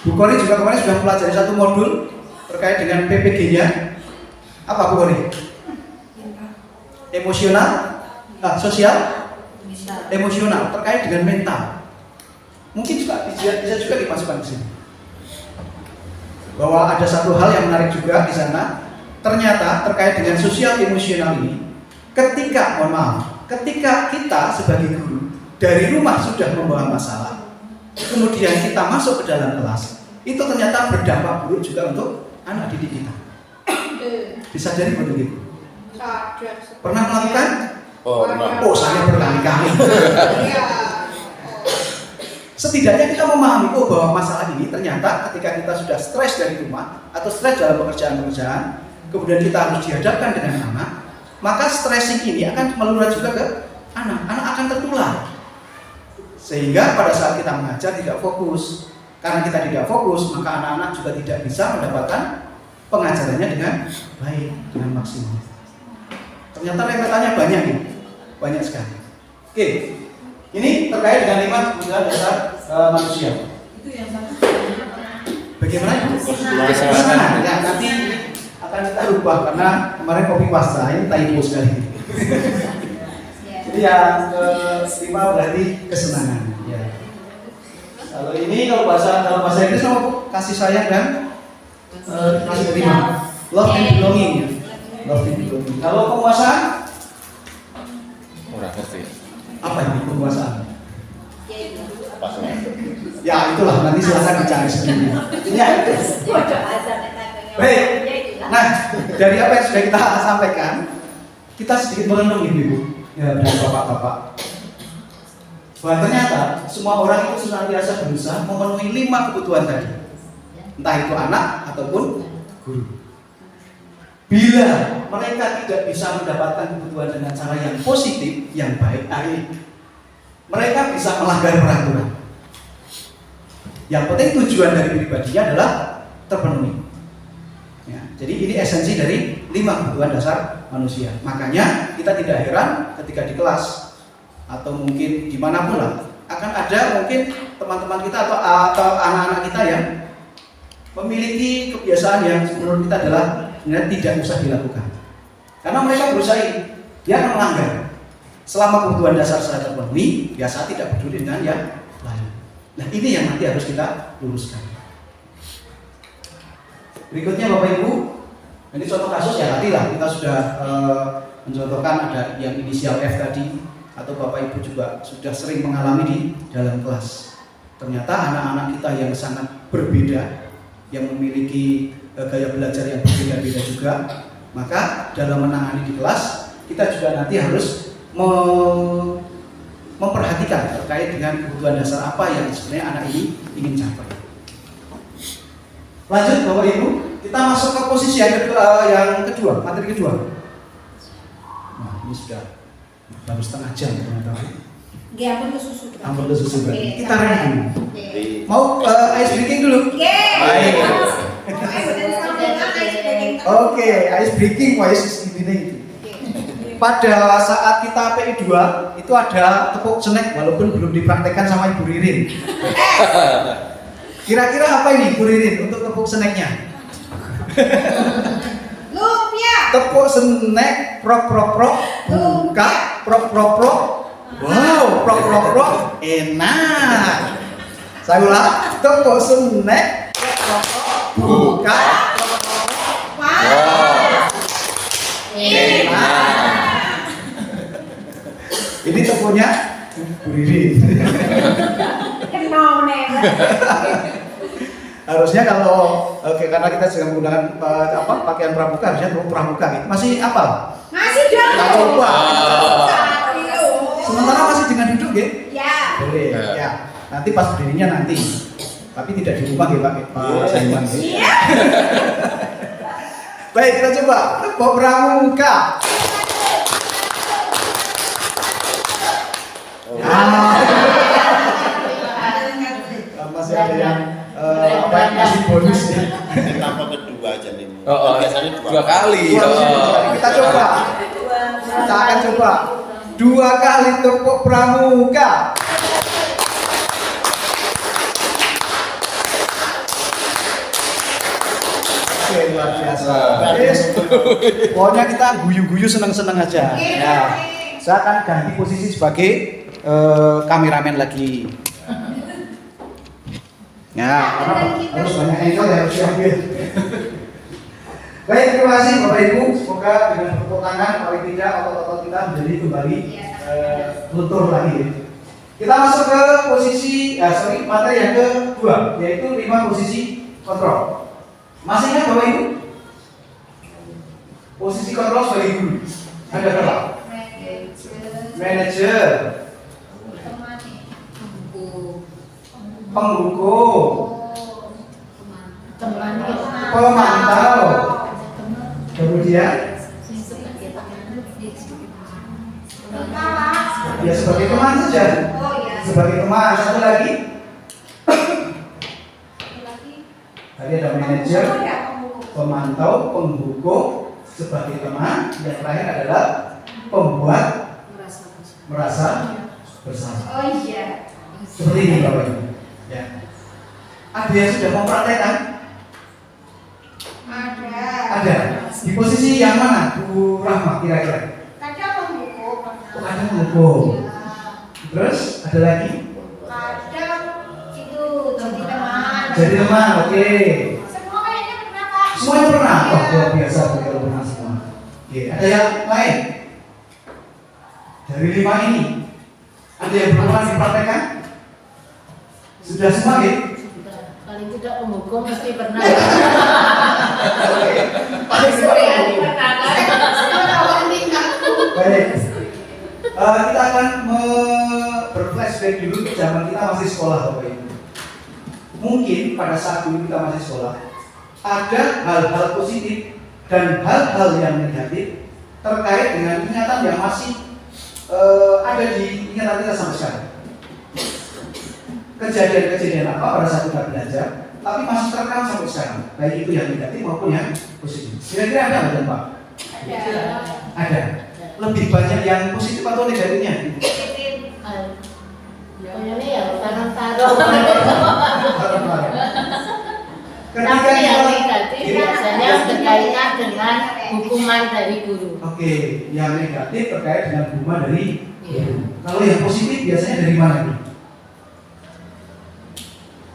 Bu Kori juga kemarin sudah mempelajari satu modul terkait dengan PPG-nya. Apa Bu Kori? Emosional, sosial, emosional terkait dengan mental. Mungkin juga bisa juga dimasukkan ke sini. Bahwa ada satu hal yang menarik juga di sana. Ternyata terkait dengan sosial emosional ini, ketika kita sebagai guru dari rumah sudah membawa masalah, kemudian kita masuk ke dalam kelas, itu ternyata berdampak buruk juga untuk anak didik kita. Bisa jadi begitu. Pernah melakukan? Pernah. Oh, saya berkali-kali. Setidaknya kita memahami bahwa masalah ini ternyata ketika kita sudah stres dari rumah atau stres dalam pekerjaan-pekerjaan, kemudian kita harus dihadapkan dengan anak, maka stressing ini akan meluas juga ke anak. Anak akan tertular. Sehingga pada saat kita mengajar tidak fokus. Karena kita tidak fokus, maka anak-anak juga tidak bisa mendapatkan pengajarannya dengan baik, dengan maksimal. Ternyata rentetannya banyak nih, banyak sekali. Oke, ini terkait dengan 5 kebutuhan dasar manusia. Itu yang satu. Bagaimana itu? Kesenangan. Ya, nanti akan kita rubah karena kemarin kopi pasta ini typo sekali. Jadi yang ke-5 berarti kesenangan. Ya. Kalau ini dalam bahasa Inggris sama Bu, kasih sayang dan kasih terima. Love and belonging. Ya. Love and belonging. Kalau penguasaan, Ora ngerti. apa ini penguasaan? Pasangan. Ya itulah, nanti silahkan dicari sendiri. Ya itu. Baik. Nah, dari apa yang sudah kita sampaikan, kita sedikit merenung Ibu, ya, dan Bapak-bapak. Bahwa ternyata semua orang itu senantiasa berusaha memenuhi 5 kebutuhan tadi. Entah itu anak ataupun guru. Bila mereka tidak bisa mendapatkan kebutuhan dengan cara yang positif, yang baik, mereka bisa melanggar peraturan. Yang penting tujuan dari pribadinya adalah terpenuhi. Ya, jadi ini esensi dari 5 kebutuhan dasar manusia. Makanya kita tidak heran ketika di kelas atau mungkin dimanapun lah akan ada mungkin teman-teman kita atau anak-anak kita yang memiliki kebiasaan yang menurut kita adalah sebenarnya tidak usah dilakukan. Karena mereka berusaha, dia akan melanggar. Selama kebutuhan dasar saya terpenuhi, biasa tidak peduli dengan yang lain. Nah ini yang nanti harus kita luruskan. Berikutnya Bapak Ibu, ini contoh kasus ya tadi lah kita sudah mencontohkan ada yang inisial F tadi, atau Bapak Ibu juga sudah sering mengalami di dalam kelas. Ternyata anak-anak kita yang sangat berbeda, yang memiliki gaya belajar yang berbeda-beda juga, maka dalam menangani di kelas kita juga nanti harus memperhatikan terkait dengan kebutuhan dasar apa yang sebenarnya anak ini ingin capai. Lanjut Bapak Ibu, kita masuk ke posisi yang kedua, materi kedua. Nah ini sudah baru setengah jam ternyata. Nggih, ampun kesusu. Ampun kesusu berarti. Kita rem dulu. Oke. Mau ice breaking dulu? Baik. Oke, ice breaking wise ini gitu. Pada saat kita PI 2 itu ada tepuk snack walaupun belum dipraktekkan sama Ibu Ririn. Kira-kira apa ini Bu Ririn untuk tepuk snacknya? Lumpia. Tepuk snack prok buka prok. Wow, prok enak. Saya ulang, tepuk snack prok buka Wow. enak. Ini tepuknya Bu Ririn. Kenal nih. Harusnya kalau karena kita sedang menggunakan pakaian pramuka, harusnya tepuk pramuka gitu. Masih apa? Masih dong. Nah, coba. Satu. Sementara masih dengan duduk ya? Ya. Boleh. Ya. Nanti pas berdirinya nanti. Tapi tidak di rumah ya Pak Saiman. Iya. Baik, kita coba tepuk pramuka. Masih ada yang masih bonus ya. Tambah kedua aja nih. Biasanya 2 kali. Kita coba. Kita akan coba 2 kali tepuk pramuka. Oke, luar biasa. Yes. Pokoknya kita guyu-guyu seneng-seneng aja. Ya. Saya akan ganti posisi sebagai kameramen lagi. Ya, karena harus banyak angle yang harus diambil. Baik, terima kasih Bapak Ibu. Semoga dengan tepuk tangan paling tidak otot-otot kita menjadi kembali luntur lagi. Kita masuk ke posisi, materi yang kedua, yaitu 5 posisi kontrol. Masih ingat Bapak Ibu? Posisi kontrol sebagai guru. Ada berapa? Manager. penghukum, teman pemantau, kemudian ya sebagai teman saja, Oh ya. sebagai teman. Satu lagi, Lagi. tadi ada manajer, Oh ya, pembuku. pemantau, penghukum, sebagai teman. Yang terakhir adalah pembuat merasa bersama. Oh iya. Seperti ini Bapak Ibu. Ya. Ada yang sudah mempraktekkan? Ada. Ada. Di posisi yang mana Bu Rahma kira-kira? Kadang pembuku. Oh, ada penghukum. Terus ada lagi? Kadang itu jadi teman. Jadi teman, oke. Semua kayaknya pernah Kak. Semuanya pernah? Wah, luar biasa kalau pernah semua. Oke, ada yang lain? Dari 5 ini, ada yang belum pernah dipraktekkan? Sudah semua ya? paling tidak penghukum mesti pernah. Paling sering. Baik. Kita akan berflashback dulu ke zaman kita masih sekolah, Bapak Ibu. Mungkin pada saat dulu kita masih sekolah, ada hal-hal positif dan hal-hal yang negatif terkait dengan ingatan yang masih ada di ingatan kita sampai sekarang. Kejadian-kejadian apa pada saat kita belajar, tapi masih terekam sampai sekarang, baik itu yang negatif maupun yang positif. Kira-kira ada nggak, Pak? Ada. Lebih banyak yang positif atau negatifnya? Kayaknya ya tarung-tarung. Ketika Tapi yang kita negatif biasanya berkaitan dengan hukuman dari guru. Oke, yang negatif terkait dengan hukuman dari Iya. Kalau yang positif biasanya dari mana nih?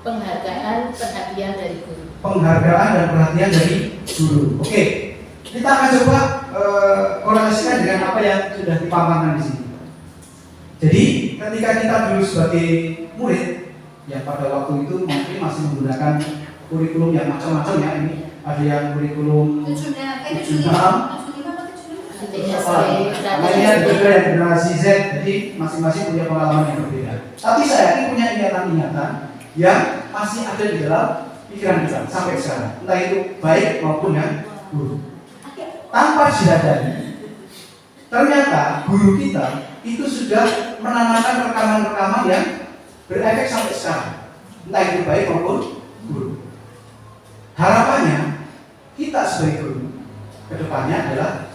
Penghargaan, perhatian dari guru. Penghargaan dan perhatian dari guru. Oke, kita akan coba korelasikan dengan apa yang sudah dipaparkan di sini. Jadi ketika kita dulu sebagai murid yang pada waktu itu mungkin masih menggunakan kurikulum yang macam-macam ya, ini ada yang kurikulum 76, lainnya juga yang generasi Z, jadi masing-masing punya pengalaman yang berbeda. Tapi saya yakin punya ingatan-ingatan yang masih ada di dalam pikiran kita sampai sekarang, entah itu baik maupun yang buruk. Tanpa disadari, ternyata guru kita itu sudah menanamkan rekaman-rekaman yang berefek sampai sekarang, entah itu baik maupun buruk. Harapannya kita sebagai guru kedepannya adalah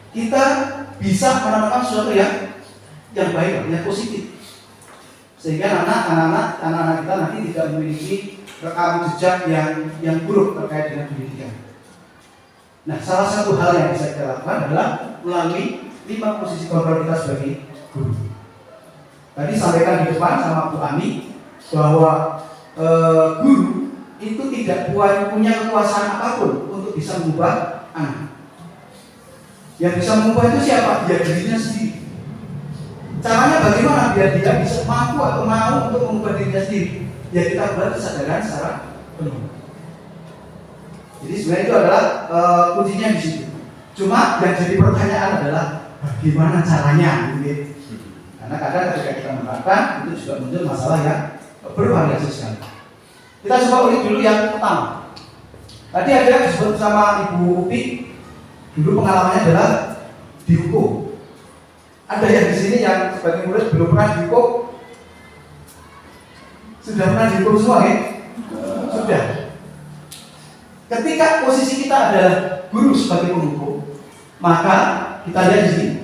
kita bisa menanamkan sesuatu yang baik, yang positif, sehingga anak-anak kita nanti tidak memiliki rekam jejak yang buruk terkait dengan pendidikan. Nah, salah satu hal yang bisa kita lakukan adalah melalui 5 posisi kontrol kita sebagai guru. Tadi sampaikan di depan sama Bu Ani bahwa guru itu tidak punya kekuasaan apapun untuk bisa mengubah anak. Yang bisa mengubah itu siapa? Dia dirinya sendiri. Caranya bagaimana biar dia bisa mampu atau mau untuk mengubah dirinya sendiri? Ya kita buat kesadaran secara penuh. Jadi sebenarnya itu adalah kuncinya di situ. Cuma yang jadi pertanyaan adalah bagaimana caranya, gitu. Karena kadang ketika kita menerapkan itu juga muncul masalah yang bervariasi sekali. Kita coba ulik dulu yang pertama. Tadi ada yang disebut sama Ibu Upi. Dulu pengalamannya adalah dihukum. Ada yang di sini yang sebagai murid belum pernah dihukum? Sudah pernah dihukum semua ya? Sudah. Ketika posisi kita adalah guru sebagai penghukum, maka kita lihat di sini,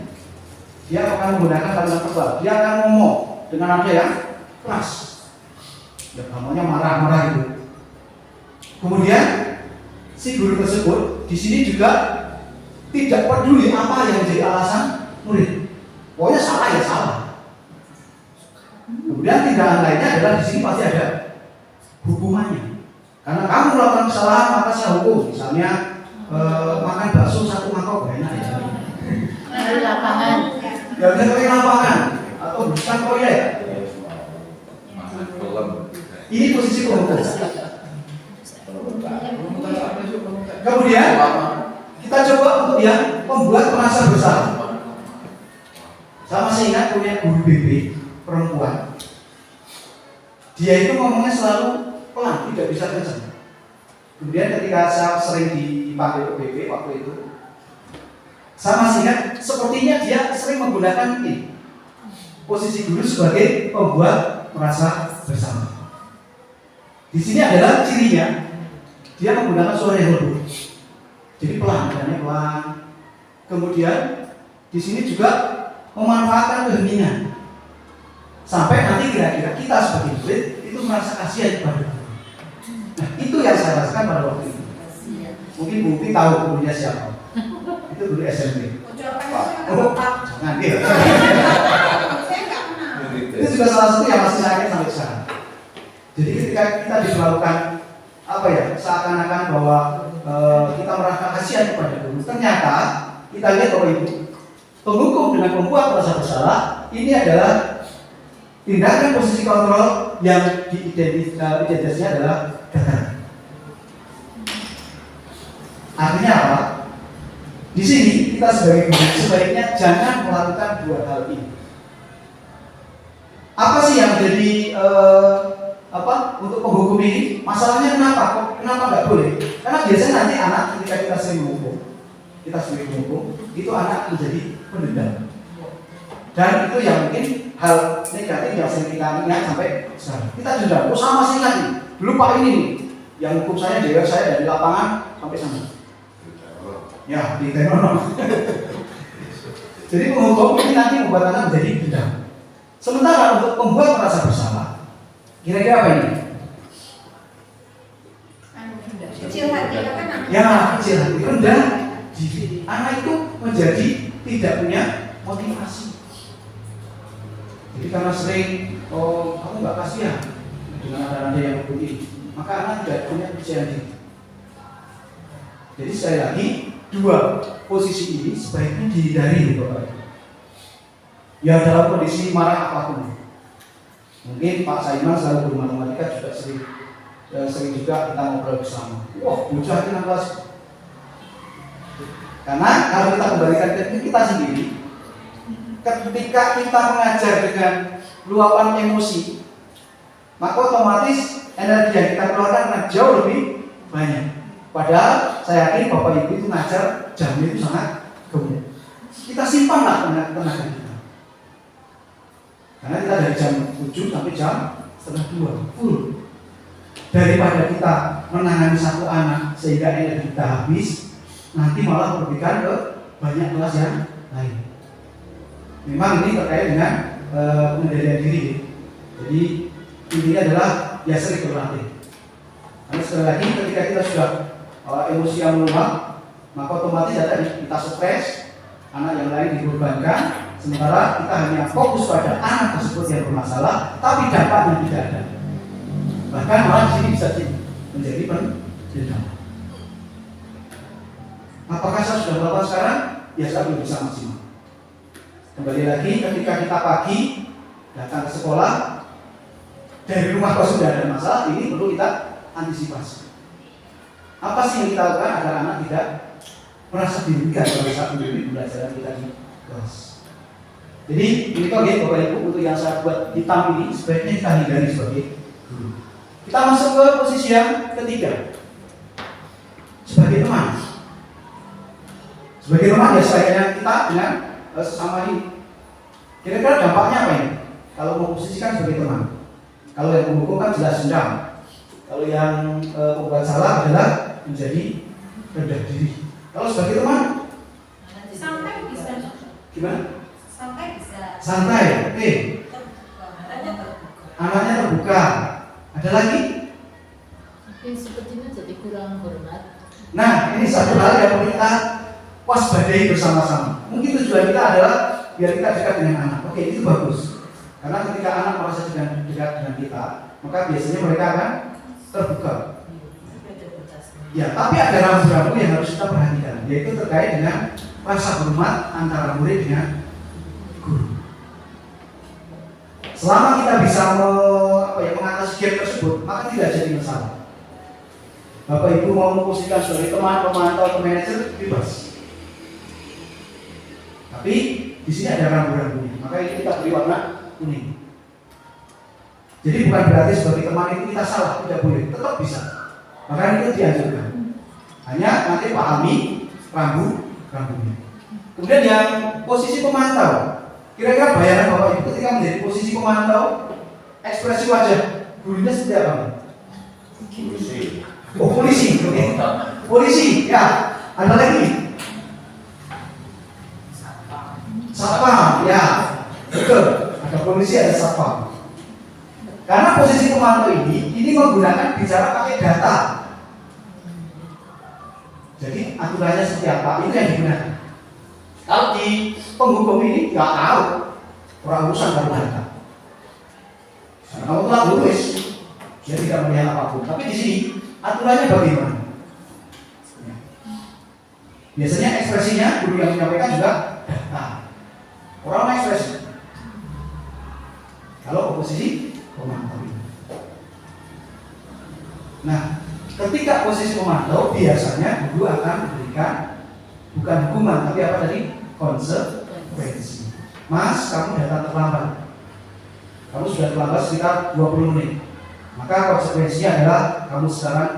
dia akan menggunakan kalimat tebal. Dia akan ngomong dengan nada yang keras. Ya, namanya marah-marah itu. Kemudian si guru tersebut di sini juga tidak peduli apa yang menjadi alasan murid. Pokoknya salah ya salah. Kemudian tindakan lainnya adalah di sini pasti ada hukumannya. Karena kamu melakukan kesalahan maka saya hukum. Misalnya makan bakso 1 mangkok enak ya. Di lapangan. Ya udah ke lapangan atau bukan proyek. Ini posisi penghukum. Kemudian kita coba untuk yang membuat merasa bersalah. Saya masih ingat punya guru BB perempuan. Dia itu ngomongnya selalu pelan, tidak bisa kencang. Kemudian ketika saya sering dipanggil PBB waktu itu, saya masih ingat sepertinya dia sering menggunakan ini, posisi guru sebagai pembuat merasa bersama. Di sini adalah cirinya, dia menggunakan suara yang lembut, jadi pelan, nadanya pelan. Kemudian di sini juga memanfaatkan keheningan, sampai nanti kira-kira kita sebagai murid itu merasa kasihan kepada guru. Nah, itu yang saya rasakan pada waktu itu. Mungkin Bu Upi tahu gurunya siapa? Itu guru SMP. Jangan dia. Itu juga salah satu yang masih saya ingat sampai sekarang. Jadi ketika kita diperlakukan apa ya, seakan-akan bahwa kita merasa kasihan kepada guru, ternyata kita lihat bahwa itu penghukum dengan membuat merasa bersalah ini adalah tindakan posisi kontrol yang identitasnya adalah gagal. Artinya apa? Di sini kita sebagai guru sebaiknya jangan melakukan dua hal ini. Apa sih yang menjadi untuk penghukum ini? Masalahnya kenapa? Kenapa nggak boleh? Karena biasanya nanti anak ketika kita sering menghukum, itu anak menjadi pendendam. Dan itu yang mungkin hal negatif yang sering kita ingat sampai sekarang. Kita dendam. Oh sama sih lagi. Dulu Pak ini nih, yang hukum saya, dewa saya dari lapangan sampai sana. Ya, di teknologi. Jadi penghukum ini nanti membuat anak menjadi dendam. Sementara untuk membuat merasa bersalah, kira-kira apa ini? Kecil hati kan? Ya, kecil hati, rendah diri. Anak itu menjadi tidak punya motivasi. Jadi karena sering, oh kamu nggak kasihan dengan ada yang begini, maka anak tidak punya kepercayaan diri. Jadi sekali lagi, dua posisi ini sebaiknya dihindari, Bapak. Ya dalam kondisi marah apapun. Mungkin Pak Saiman selalu guru matematika juga sering juga kita ngobrol bersama. Wah, bocah ini kelas. Karena kalau kita kembalikan ke kita sendiri, ketika kita mengajar dengan luapan emosi, maka otomatis energi yang kita keluarkan akan jauh lebih banyak. Padahal saya yakin Bapak Ibu itu ngajar jamnya itu sangat gemuk. Kita simpanlah tenaga kita. Karena kita dari jam 7 sampai jam setengah 2 full. Daripada kita menangani satu anak sehingga energi kita habis, nanti malah merugikan ke banyak kelas yang lain. Memang ini terkait dengan pengendalian diri. Jadi intinya adalah ya sering berlatih. Karena sekali lagi ketika kita sudah emosi yang meluap, maka otomatis ada kita stres, anak yang lain dikorbankan, sementara kita hanya fokus pada anak tersebut yang bermasalah, tapi dampaknya tidak ada. Bahkan malah di sini bisa menjadi pendendam. Apakah saya sudah melakukan sekarang? Ya saya belum bisa maksimal. Kembali lagi ketika kita pagi datang ke sekolah, dari rumah kalau sudah ada masalah, ini perlu kita antisipasi. Apa sih yang kita lakukan agar anak tidak merasa dirugikan pada saat mendidik pembelajaran kita di kelas? Jadi ini kok ya Bapak Ibu, untuk yang saya buat hitam ini sebaiknya kita hindari sebagai guru. Kita masuk ke posisi yang ketiga, sebagai teman. Sebagai teman ya sebaiknya kita dengan sesama ini. Kira-kira dampaknya apa ini? Kalau memposisikan sebagai teman. Kalau yang menghukum kan jelas dendam. Kalau yang membuat salah adalah menjadi rendah diri. Kalau sebagai teman, Santai bisa. gimana? Santai bisa. Santai, oke. Anaknya terbuka. Ada lagi? Mungkin sepertinya jadi kurang hormat. Nah, ini satu hal yang perlu kita waspadai bersama-sama. Mungkin tujuan kita adalah biar kita dekat dengan anak. Oke, itu bagus. Karena ketika anak merasa dekat dengan kita, maka biasanya mereka akan terbuka. Ya, tapi ada rambu-rambu yang harus kita perhatikan, yaitu terkait dengan rasa hormat antara murid dengan guru. Selama kita bisa mengatasi gap tersebut, maka tidak jadi masalah. Bapak Ibu mau memposisikan sebagai teman, pemantau, atau manajer, bebas. Tapi di sini ada rambu-rambunya, maka ini kita beri warna kuning. Jadi bukan berarti sebagai teman itu kita salah, tidak boleh, tetap bisa. Maka itu dianjurkan. Hanya nanti pahami rambu-rambunya. Kemudian yang posisi pemantau, kira-kira bayangan Bapak Ibu ketika menjadi posisi pemantau, ekspresi wajah gurunya seperti apa? Polisi. Oh, polisi, oke. Polisi, ya. Ada lagi? Satpam, ya. Betul. Ada polisi, ada satpam. Karena posisi pemantau ini menggunakan bicara pakai data. Jadi aturannya seperti apa? Itu yang digunakan. Kalau di penghukum ini nggak tahu, orang urusan kalau data. Karena kamu telah lulus, dia tidak melihat apapun. Tapi di sini aturannya bagaimana? Biasanya ekspresinya guru yang menyampaikan juga data. Orang ekspresi. Kalau posisi pemantau. Nah, ketika posisi pemantau biasanya guru akan memberikan bukan hukuman tapi apa tadi? Konsekuensi. Mas, kamu datang terlambat. Kamu sudah terlambat sekitar 20 menit. Maka konsekuensinya adalah kamu sekarang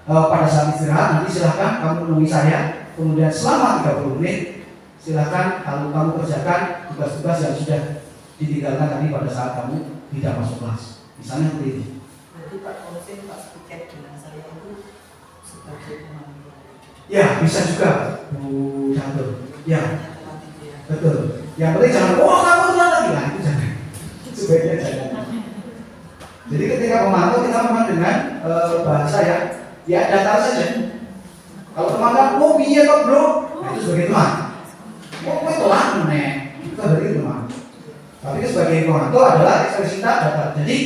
pada saat istirahat nanti silahkan kamu menemui saya. Kemudian selama 30 menit silahkan kalau kamu kerjakan tugas-tugas yang sudah ditinggalkan tadi pada saat kamu tidak masuk kelas. Misalnya seperti ini. Berarti Pak Kausin, Pak Spiket dengan saya itu sebagai pemantau. Ya, bisa juga Bu Catur. Ya, betul. Yang penting jangan, oh kamu telat lagi lah, itu jangan. Sebaiknya jangan. Jadi ketika memantau kita memang dengan bahasa yang ya datar saja. Kalau teman kan, oh iya kok bro, nah, itu sebagai teman. Oh kok telat nih, itu sebagai teman. Tapi sebagai pemantau adalah ekspresi kita datar. Jadi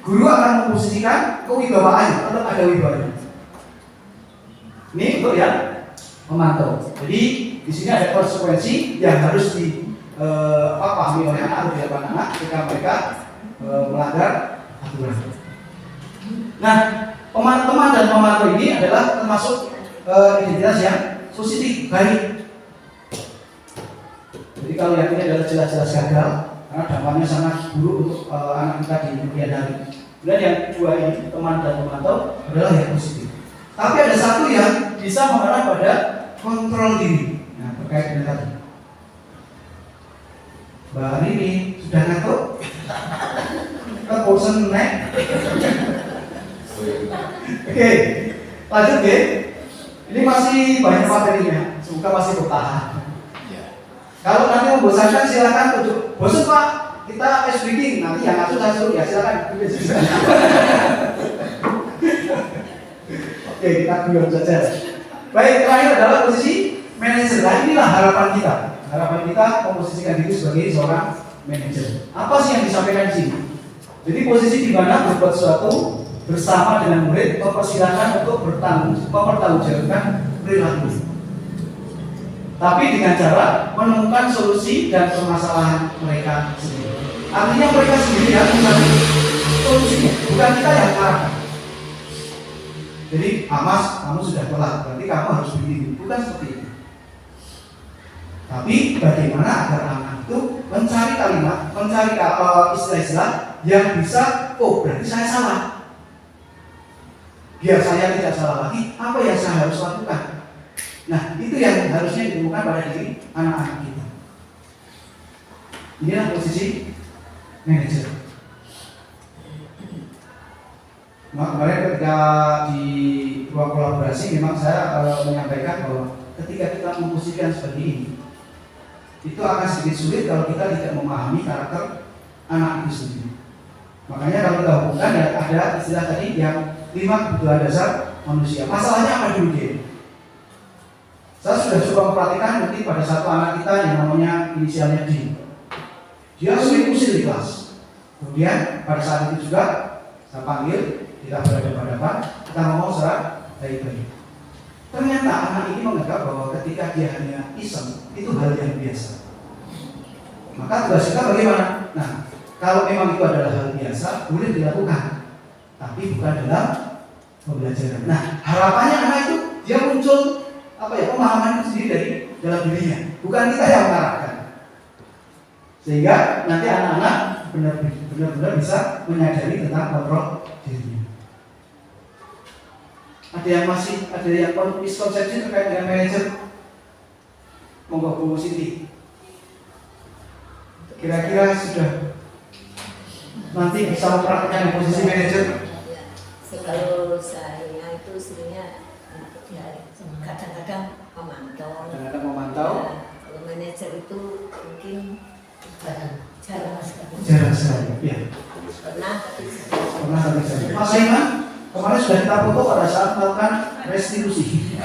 guru akan memposisikan kewibawaan, tetap ada wibawanya. Ini untuk yang memantau. Jadi di sini ada konsekuensi yang harus dipahami oleh anak atau anak ketika mereka melanggar aturan. Nah, teman dan pemantau ini adalah termasuk identitas yang positif, baik. Jadi kalau yang ini adalah jelas-jelas gagal, karena dampaknya sangat buruk untuk anak kita di kemudian hari. Kemudian yang kedua ini teman dan pemantau adalah yang positif. Tapi ada satu yang bisa mengarah pada kontrol diri. Nah, terkait dengan tadi. Mbak Rini sudah ngantuk? Kita bosan nek? Oke, lanjut ya. Ini masih banyak materinya, semoga masih bertahan. Kalau nanti membosankan silakan tutup. Bosan Pak, kita speaking nanti yang ngatur saya suruh ya silakan. Oke, kita guyon saja. Baik, terakhir adalah posisi manajer. Nah, inilah harapan kita. Harapan kita memposisikan diri sebagai seorang manajer. Apa sih yang disampaikan di sini? Jadi posisi di mana berbuat sesuatu bersama dengan murid mempersilahkan untuk mempertanggungjawabkan perilaku. Tapi dengan cara menemukan solusi dan permasalahan mereka sendiri. Artinya mereka sendiri yang mencari solusinya, bukan kita yang mengarahkan. Jadi, Mas, kamu sudah telat, berarti kamu harus begini, bukan seperti itu. Tapi bagaimana agar anak itu mencari kalimat, mencari istilah-istilah yang bisa, oh berarti saya salah. Biar saya tidak salah lagi, apa yang saya harus lakukan? Nah, itu yang harusnya ditemukan pada diri anak-anak kita. Inilah posisi manajer. Kemarin ketika di ruang kolaborasi memang saya menyampaikan bahwa ketika kita memposisikan seperti ini, itu akan sedikit sulit kalau kita tidak memahami karakter anak itu sendiri. Makanya kalau kita hubungkan ya ada istilah tadi yang 5 kebutuhan dasar manusia. Masalahnya apa dulu dia? Saya sudah coba memperhatikan nanti pada satu anak kita yang namanya inisialnya D. Dia sering usil di kelas. Kemudian pada saat itu juga saya panggil, kita berhadapan-hadapan, kita ngomong secara baik-baik. Ternyata anak ini menganggap bahwa ketika dia hanya iseng itu hal yang biasa. Maka tugas kita bagaimana? Nah, kalau memang itu adalah hal biasa, boleh dilakukan, tapi bukan dalam pembelajaran. Nah, harapannya anak itu dia muncul pemahaman itu sendiri dari dalam dirinya, bukan kita yang mengarahkan. Sehingga nanti anak-anak benar-benar bisa menyadari tentang kontrol dirinya. Ada yang miskonsepsi terkait dengan manajer. Monggo Bu Siti. Kira-kira sudah nanti bisa mempraktikkan posisi manajer. Kalau saya itu sebenarnya ya, kadang-kadang memantau. Kadang-kadang memantau. Ya, kalau manajer itu mungkin jarang sekali. Jarang sekali. Ya. Pernah Tapi jarang. Mas Saiman, kemarin sudah kita foto pada saat melakukan restitusi.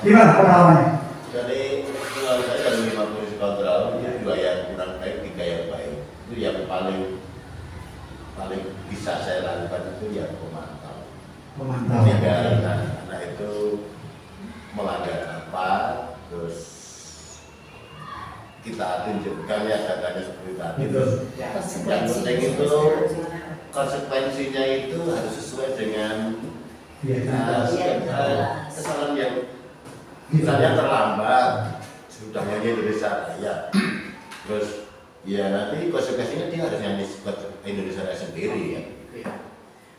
Gimana pengalamannya? Jadi menurut saya dari 5 posisi kontrol itu 2 yang kurang baik, 3 yang baik. Itu yang paling bisa saya lakukan itu yang memantau. Memantau. Ketika anak itu melanggar apa, terus kita tunjukkan ya datanya seperti tadi. Terus yang penting itu konsekuensinya itu harus sesuai dengan kesalahan yang misalnya terlambat sudah nyanyi Indonesia Raya, terus ya nanti konsekuensinya dia harus nyanyi Indonesia Raya sendiri ya.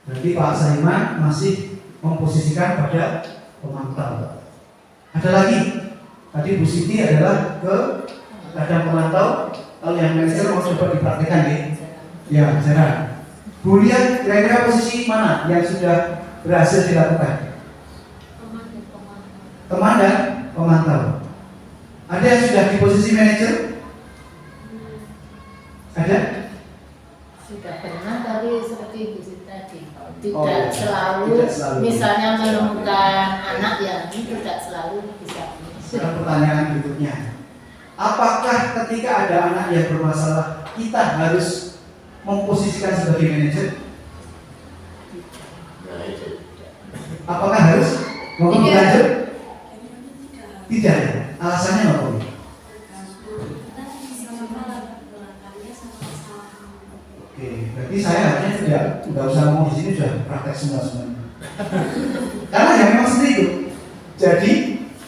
Berarti Pak Saiman masih memposisikan pada pemantau. Ada lagi, tadi Bu Siti adalah ke kadang pemantau, kalau yang manajer mau coba dipraktikkan ya. Ya, jarang. Bu lihat kira-kira posisi mana yang sudah berhasil dilakukan? Teman dan pemantau. Ada yang sudah di posisi manajer? Ada? Sudah pernah, tapi seperti Bu Siti tadi tidak, Oh, iya. selalu, Tidak selalu. misalnya menemukan anak yang tidak selalu bisa. Sekarang pertanyaan berikutnya, apakah ketika ada anak yang bermasalah kita harus memposisikan sebagai manajer? Nah itu. Apakah harus? Mau lanjut? Tidak. Alasannya apa? Oke, berarti saya harusnya tidak usah ngomong di sini, sudah praktek semua. Karena ya memang seperti itu. Jadi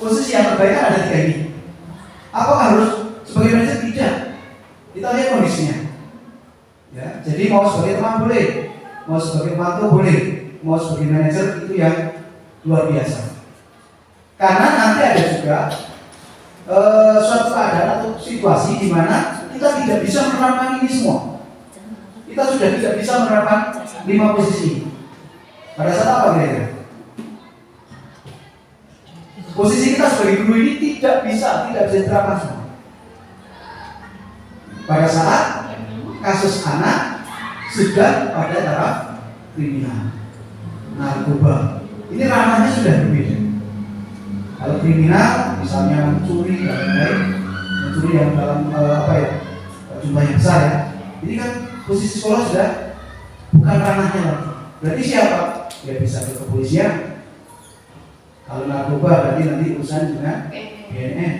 posisi yang terbaik kan ada 3 ini. Apakah harus sebagai manajer? Tidak. Kita lihat kondisinya. Ya, jadi mau sebagai teman boleh, mau sebagai pemantau boleh, mau sebagai manajer itu yang luar biasa. Karena nanti ada juga suatu keadaan atau situasi di mana kita tidak bisa menerapkan ini semua. Kita sudah tidak bisa menerapkan 5 posisi. Pada saat apa kira-kira? Posisi kita sebagai guru ini tidak bisa diterapkan semua. Pada saat kasus anak sudah pada taraf kriminal, narkoba, ini ranahnya sudah berbeda. Kalau kriminal, misalnya mencuri dan lain-lain, mencuri yang dalam jumlah yang besar ya, ini kan posisi sekolah sudah bukan ranahnya lagi. Berarti siapa? Ya bisa ke kepolisian. Kalau narkoba berarti nanti urusan dengan BNN.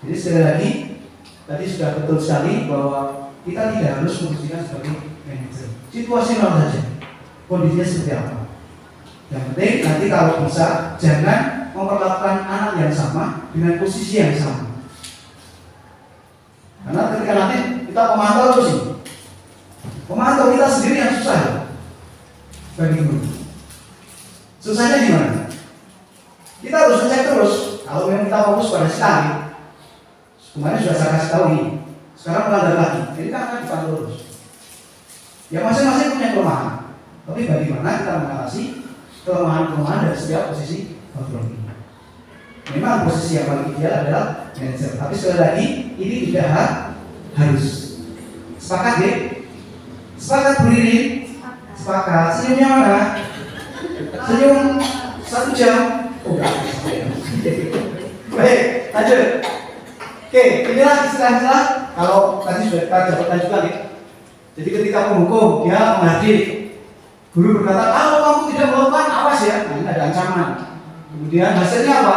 Jadi sekali lagi, tadi sudah betul sekali bahwa kita tidak harus memposisikan sebagai manajer. Situasional saja, kondisinya seperti apa. Yang penting nanti kalau bisa jangan memperlakukan anak yang sama dengan posisi yang sama. Karena ketika nanti kita pemantau terus ini, pemantau kita sendiri yang susah ya, bagi guru. Susahnya di mana? Kita harus ngecek terus. Kalau memang kita fokus pada sekali, kemarin sudah saya kasih tahu ini. Sekarang melanggar lagi, jadi kita akan dipantau terus. Ya masing-masing punya kelemahan. Tapi bagaimana kita mengatasi kelemahan-kelemahan dari setiap posisi kontrol ini? Memang posisi yang paling ideal adalah manajer. Tapi sekali lagi ini tidak harus. Sepakat ya? Sepakat Bu Ririn? Sepakat. Senyumnya mana? Senyum 1 jam. Oh, enggak. Baik, lanjut. Oke, inilah istilah-istilah kalau tadi sudah kita jawabkan juga nih. Jadi ketika penghukum dia menghadir, guru berkata, kalau kamu tidak melakukan awas ya, nah, ini ada ancaman. Kemudian hasilnya apa?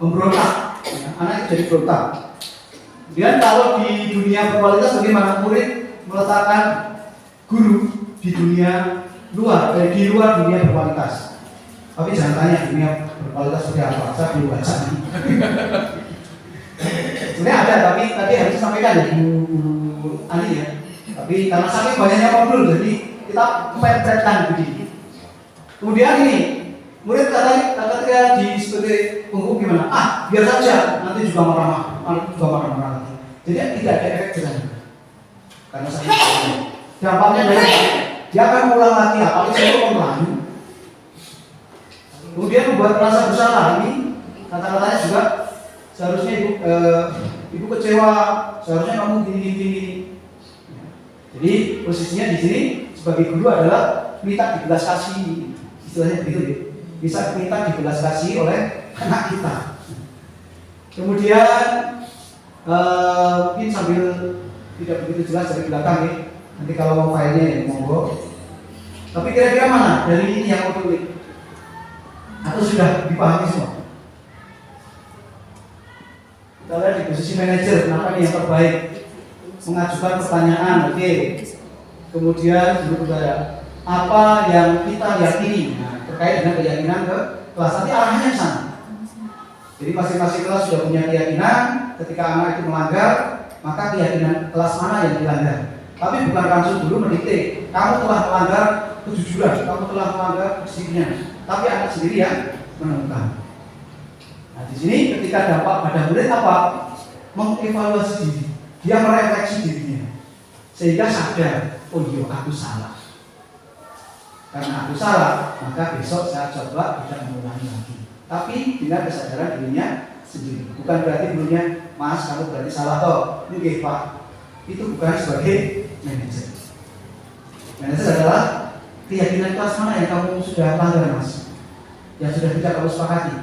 Pemberontak. Ya, anak jadi berontak. Kemudian kalau di dunia berkualitas bagaimana murid meletakkan guru di dunia luar, di luar dunia berkualitas. Tapi jangan tanya dunia berkualitas seperti apa, saya belum baca. Sebenarnya ada, tapi tadi harus disampaikan ya Bu ahli ya. Tapi karena saking banyaknya modul, jadi kita pepetkan begini. Kemudian ini, murid ketika di sebagai penghukum gimana? Biar saja, nanti juga marah-marah. Jadi tidak ada efek jerah. Karena saking banyaknya. Dampaknya dari dia akan mengulang lagi, apalagi saya mengulangi. Kemudian membuat merasa bersalah. Ini kata-katanya juga seharusnya ibu kecewa, seharusnya kamu gini. Jadi posisinya di sini sebagai guru adalah minta dibelas kasih, istilahnya begitu ya. Bisa minta dibelas kasih oleh anak kita. Kemudian mungkin sambil tidak begitu jelas dari belakang ya. Nanti kalau mau filenya ya monggo. Tapi kira-kira mana dari ini yang mau tulis? Atau sudah dipahami semua? Kita lihat di posisi manajer, kenapa ini yang terbaik? Mengajukan pertanyaan, oke. Kemudian berbicara apa yang kita yakini, nah, terkait dengan keyakinan ke kelas, nanti arahnya ke sana. Jadi masing-masing kelas sudah punya keyakinan. Ketika anak itu melanggar, maka keyakinan kelas mana yang dilanggar. Tapi bukan langsung dulu mendikte, kamu telah melanggar kejujuran, kamu telah melanggar kedisiplinan. Tapi anak sendiri yang menemukan. Nah di sini ketika dampak pada murid apa? Mengevaluasi diri. Dia merefleksi dirinya sehingga sadar, oh iya aku salah. Karena aku salah, maka besok saya coba tidak mengulangi lagi. Tapi dengan kesadaran dirinya sendiri. Bukan berarti gurunya, Mas kamu berarti salah toh. Mungkin Pak, itu bukan sebagai manajer. Manajer adalah keyakinan kelas mana yang kamu sudah langgar Mas, yang sudah tidak kamu sepakati.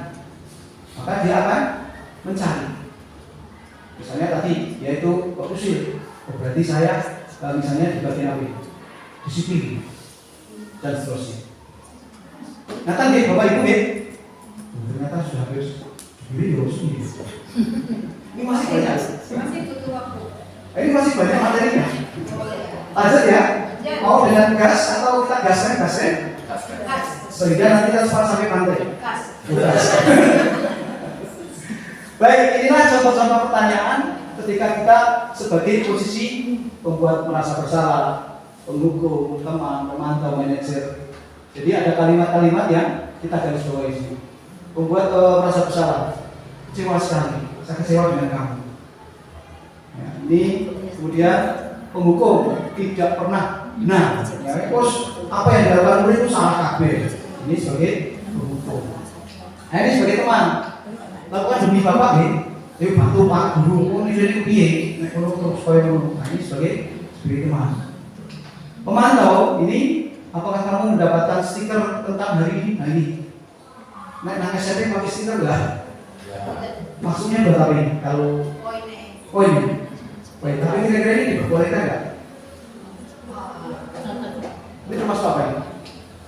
Maka dia akan mencari. Misalnya tadi, yaitu kok usil. Oh, berarti saya misalnya di bagian apa? Disiplin dan seterusnya. Nah kan Bapak Ibu ternyata sudah habis diri usul. Ini masih banyak. Masih butuh waktu. Ini masih banyak materinya. Lanjut ya. Mau dengan gas atau kita gasnya? Gas. Sehingga nanti kita sampai pantai. Gas. Baik, inilah contoh-contoh pertanyaan ketika kita sebagai posisi pembuat merasa bersalah, penghukum, teman, pemantau, manajer. Jadi ada kalimat-kalimat yang kita garis bawahi di sini. Pembuat merasa bersalah, kecewa sekali, saya kecewa dengan kamu. Ya, ini kemudian penghukum tidak pernah benar. Ya, terus apa yang dilakukan murid itu salah kabeh. Ini sebagai penghukum. Nah, ini sebagai teman. Lakukan demi bapak nih, bantu pak guru, ini jadi piye, nek terus supaya nah, ini sebagai teman. Pemantau ini, apakah kamu mendapatkan stiker tentang hari ini? Nah ini, nek SMP pakai stiker enggak? Maksudnya buat apa ini? Kalau ini, tapi kira-kira ini diperbolehkan enggak? Ini termasuk apa ini?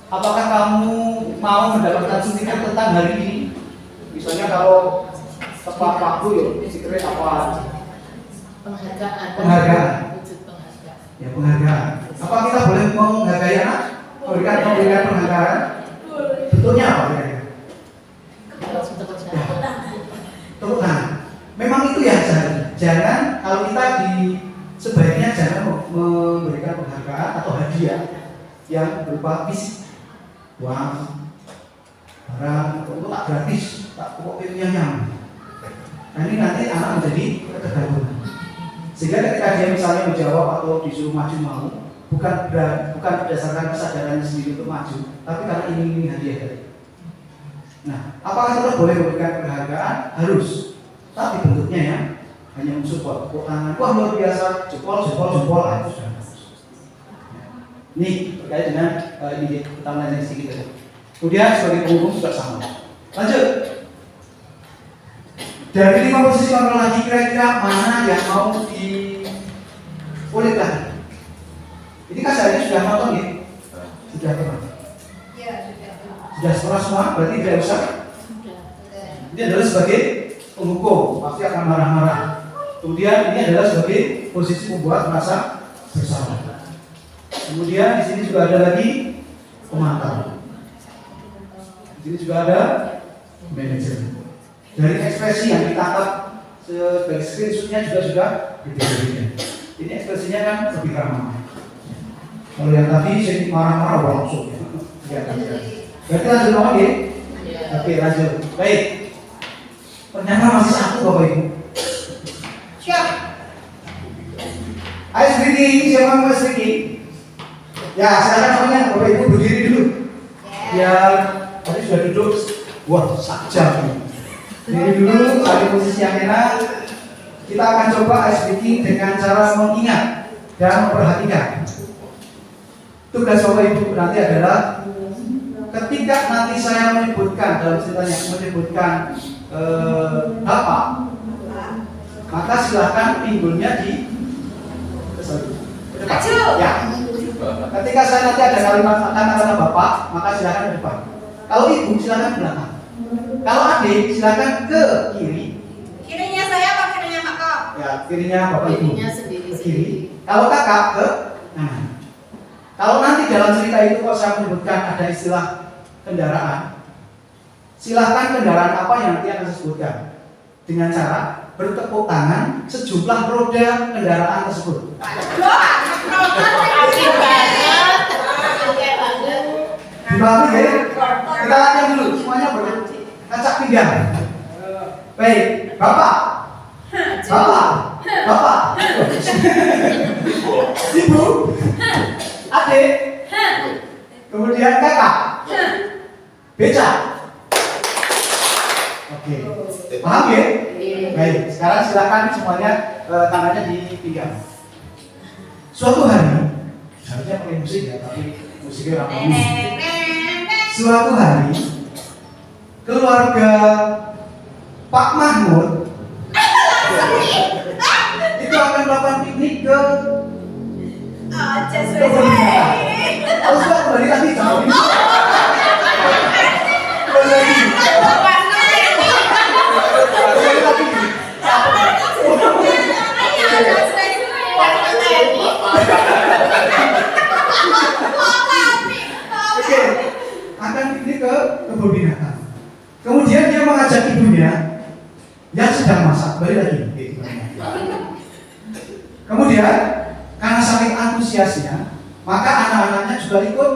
Apakah kamu mau mendapatkan stiker tentang hari ini? Misalnya kalau tepat waktu ya, stikernya apa? Penghargaan. Ya penghargaan. Apa kita boleh menghargai anak? Memberikan penghargaan? Bentuknya apa kira-kira? Tepuk tangan. Memang itu ya jangan kalau kita sebaiknya jangan memberikan penghargaan atau hadiah yang berupa fisik, uang, barang, atau tak gratis, tak pokoknya nyaman. Nah ini nanti anak menjadi ketergantungan. Sehingga ketika dia misalnya menjawab atau disuruh maju mau, bukan berdasarkan kesadarannya sendiri untuk maju, tapi karena ini hadiah tadi. Nah, apakah kita boleh memberikan penghargaan? Harus. Tapi bentuknya ya hanya mensupport. Tepuk tangan, wah luar biasa, jempol, itu sudah bagus. Ini terkait dengan ide utamanya sedikit tadi. Kemudian sebagai penghukum juga sama. Lanjut. Dari 5 posisi kontrol lagi, kira-kira mana yang mau dipulihkan? Ini kan saya sudah nonton ya? Sudah pernah? Ya, sudah. Sudah pernah semua? Berarti tidak usah? Ini adalah sebagai penghukum, pasti akan marah-marah. Kemudian ini adalah sebagai posisi membuat merasa bersalah. Kemudian di sini juga ada lagi pemantau. Di sini juga ada manajer. Dari ekspresi yang ditangkap sebagai screenshotnya juga sudah diberikan. Ini ekspresinya kan lebih ramah. Kalau yang tadi saya marah-marah langsung. Ya, kan. Berarti lanjut lagi. Oke, lanjut. Baik. Ternyata masih satu Bapak Ibu. Siap. Ayo speaking, siapa mau speaking? Ya, silakan namanya Bapak Ibu berdiri dulu. Ya, tadi sudah duduk. Wah, sajam. Berdiri dulu, ada posisi yang enak. Kita akan coba ice breaking dengan cara mengingat dan memperhatikan. Tugas Bapak Ibu nanti adalah ketika nanti saya menyebutkan dalam ceritanya menyebutkan Bapak, maka silahkan pinggulnya di depan. Ya. Ketika saya nanti ada kalimat kata Bapak, maka silahkan ke depan. Kalau Ibu silahkan ke belakang. Kalau adik silahkan ke kiri. Kirinya saya apa kirinya kakak? Ya, kirinya Bapak Ibu. Kirinya sendiri. Ke kiri. Kalau kakak ke kanan. Kalau nanti dalam cerita itu kalau saya menyebutkan ada istilah kendaraan, silahkan kendaraan apa yang nanti akan saya sebutkan dengan cara bertepuk tangan sejumlah roda kendaraan tersebut. Dibagi ya. Kita latihan dulu semuanya berkacak pinggang. Baik, Bapak. Ibu. Adik. Kemudian kakak. Beca. Oke. Paham ya? Baik, sekarang silakan semuanya tangannya di pinggang. Suatu hari, harusnya pakai musik ya, tapi musiknya apa musik. Suatu hari, keluarga Pak Mahmud itu akan melakukan piknik ke kebun binatang. Kalau sudah kembali lagi jangan ini. Kembali lagi. Oke, akan piknik ke kebun binatang. Kemudian dia mengajak ibunya yang sedang masak. Balik lagi. Kemudian karena saking antusiasnya, maka anak-anaknya juga ikut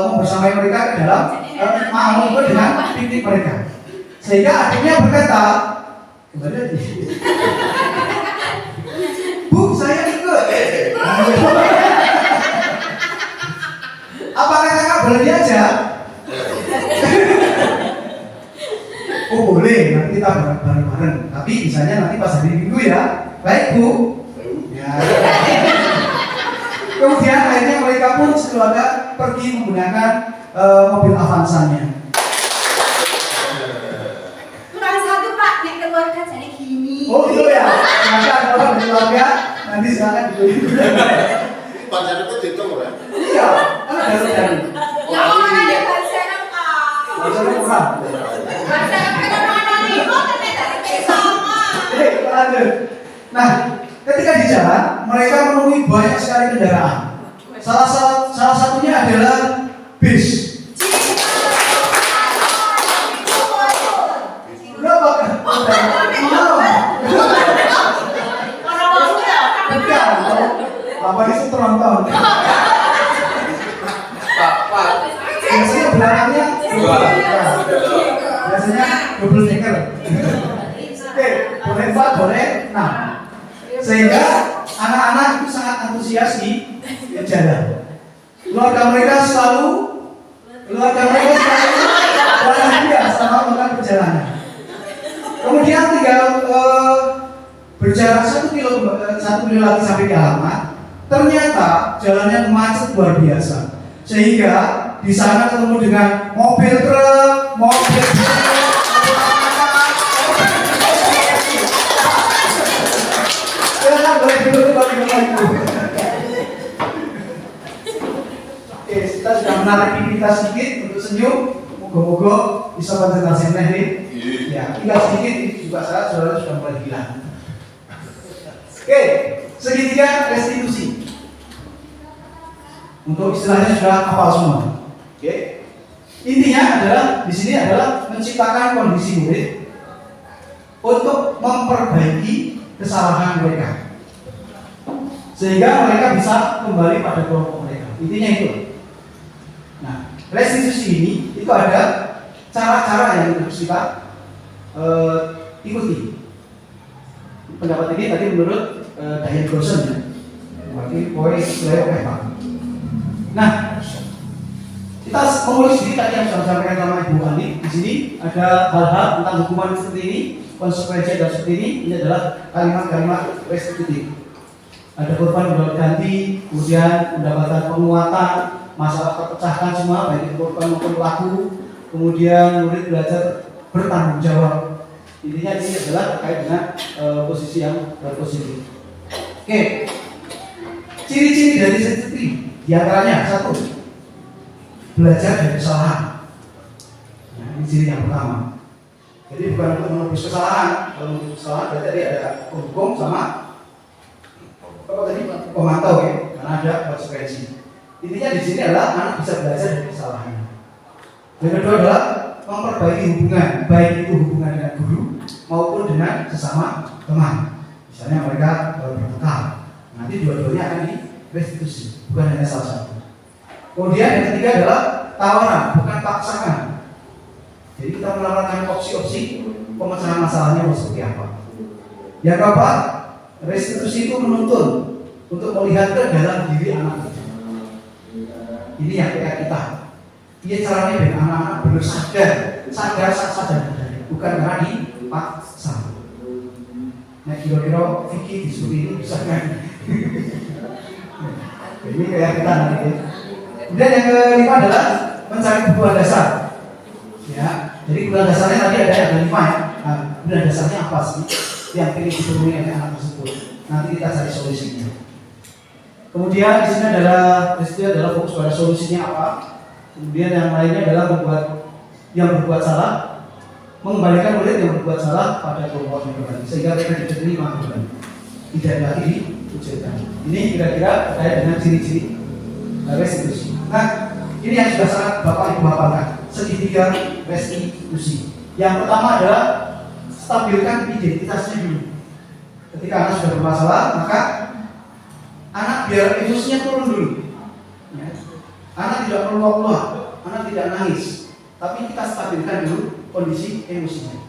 membersamai mereka ke dalam mau ikut dengan piknik mereka. Sehingga adiknya berkata, kembali lagi. Bu, saya ikut. Apakah kakak boleh diajak? Oh boleh, nanti kita bareng-bareng. Tapi misalnya nanti pas hari Minggu ya. Baik Bu. Ya. Kemudian akhirnya mereka pun sekeluarga pergi menggunakan mobil Avanza-nya. Kurang satu Pak, nek keluarga jadi gini. Oh gitu ya. Maka kalau keluarga nanti silakan dibeli. Pacar itu dihitung ya? Iya, kan ada dari. Ya orang ada bahasa Pak. Bahasa kurang. Bahasa orang ini kok dari sama. Lanjut. Nah, ketika di jalan, mereka menemui banyak sekali kendaraan. Salah satunya adalah bis. Berapa? Bapak itu tronton. Biasanya belakangnya biasanya double decker. Oke, boleh 4, boleh 6. Sehingga anak-anak itu sangat antusias di jalan. Keluarga mereka selalu bahagia selama melakukan perjalanan. Kemudian tinggal berjarak 1 kilo lagi sampai ke alamat. Ternyata jalannya macet luar biasa. Sehingga di sana ketemu dengan mobil truk, mobil bus. Oke, kita sudah menarik pipi kita sedikit untuk senyum. Moga-moga bisa konsentrasi nih. Ya, tinggal sedikit ini juga saudara sudah mulai hilang. Oke, segitiga restitusi. Untuk istilahnya sudah hafal semua. Oke. Intinya adalah di sini adalah menciptakan kondisi murid untuk memperbaiki kesalahan mereka. sehingga mereka bisa kembali pada kelompok mereka. Intinya itu. Nah, restitusi ini itu ada cara-cara yang harus kita ikuti. Pendapat ini tadi menurut Diane Grosson ya, berarti poin Leo Pepa. Nah, kita mengulik sedikit tadi yang sudah disampaikan sama Ibu Ani. Di sini ada hal-hal tentang hukuman seperti ini, konsekuensi dan seperti ini. Ini adalah kalimat-kalimat restitutif. Ada korban ganti, kemudian mendapatkan penguatan, masalah terpecahkan semua, baik korban maupun pelaku, kemudian murid belajar bertanggung jawab. Intinya ini adalah terkait dengan posisi yang positif. Oke, ciri-ciri dari restitutif diantaranya satu, belajar dari kesalahan. Nah, ini ciri yang pertama. Jadi bukan untuk menebus kesalahan. Kalau menebus kesalahan berarti tadi ada penghukum sama apa tadi pemantau ya, karena ada konsekuensi. Intinya di sini adalah anak bisa belajar dari kesalahannya. Yang kedua adalah memperbaiki hubungan, baik itu hubungan dengan guru maupun dengan sesama teman. Misalnya mereka bertukar, nanti dua-duanya akan direstitusi, bukan hanya salah satu. Kemudian yang ketiga adalah tawaran, bukan paksaan. Jadi kita menawarkan opsi-opsi pemecahan masalahnya mau seperti apa. Yang keempat, restitusi itu menuntun untuk melihat ke dalam diri anak itu. Ini yang kita. Dia caranya biar anak-anak benar sadar bukan karena dipaksa. Nah kira-kira Vicky disuruh ini bisa kan? Ini kayak kita nanti. Kemudian yang kelima adalah mencari kebutuhan dasar. Ya, jadi kebutuhan dasarnya tadi ada 5 ya. Nah, kebutuhan dasarnya apa sih yang ingin dipenuhi oleh anak tersebut? Nanti kita cari solusinya. Kemudian di sini adalah fokus pada solusinya apa. Kemudian yang lainnya adalah membuat yang berbuat salah, mengembalikan murid yang berbuat salah pada kelompoknya kembali, sehingga mereka diterima kembali, tidak lagi dikucilkan. Ini kira-kira terkait dengan ciri-ciri restitusi. Nah, ini yang sudah sangat Bapak Ibu hafalkan, segitiga restitusi. Yang pertama adalah stabilkan identitasnya dulu. Ketika anak sudah bermasalah, maka anak biar emosinya turun dulu. Ya. Anak tidak meluap-luap, anak tidak nangis, tapi kita stabilkan dulu kondisi emosinya.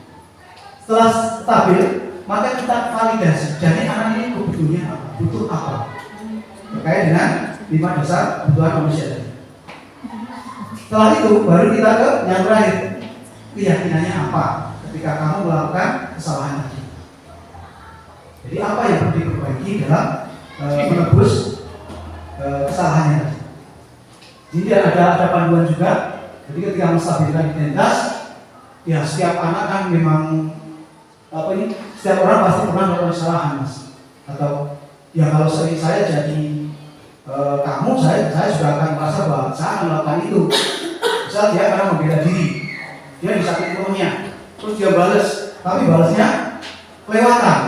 Setelah stabil, maka kita validasi. Jadi anak ini kebutuhannya apa? Butuh apa? Terkait dengan 5 dasar kebutuhan manusia tadi. Setelah itu baru kita ke yang terakhir, keyakinannya apa ketika kamu melakukan kesalahan tadi. Jadi apa yang perlu diperbaiki dalam menebus kesalahannya tadi. Jadi ada panduan juga. Jadi ketika menstabilkan identitas, ya setiap anak kan memang setiap orang pasti pernah melakukan kesalahan, Mas. Atau ya kalau saya jadi kamu, saya juga akan merasa bahwa saya akan melakukan itu. Misal dia karena membela diri, dia disakiti temannya, terus dia balas, tapi balasnya kelewatan.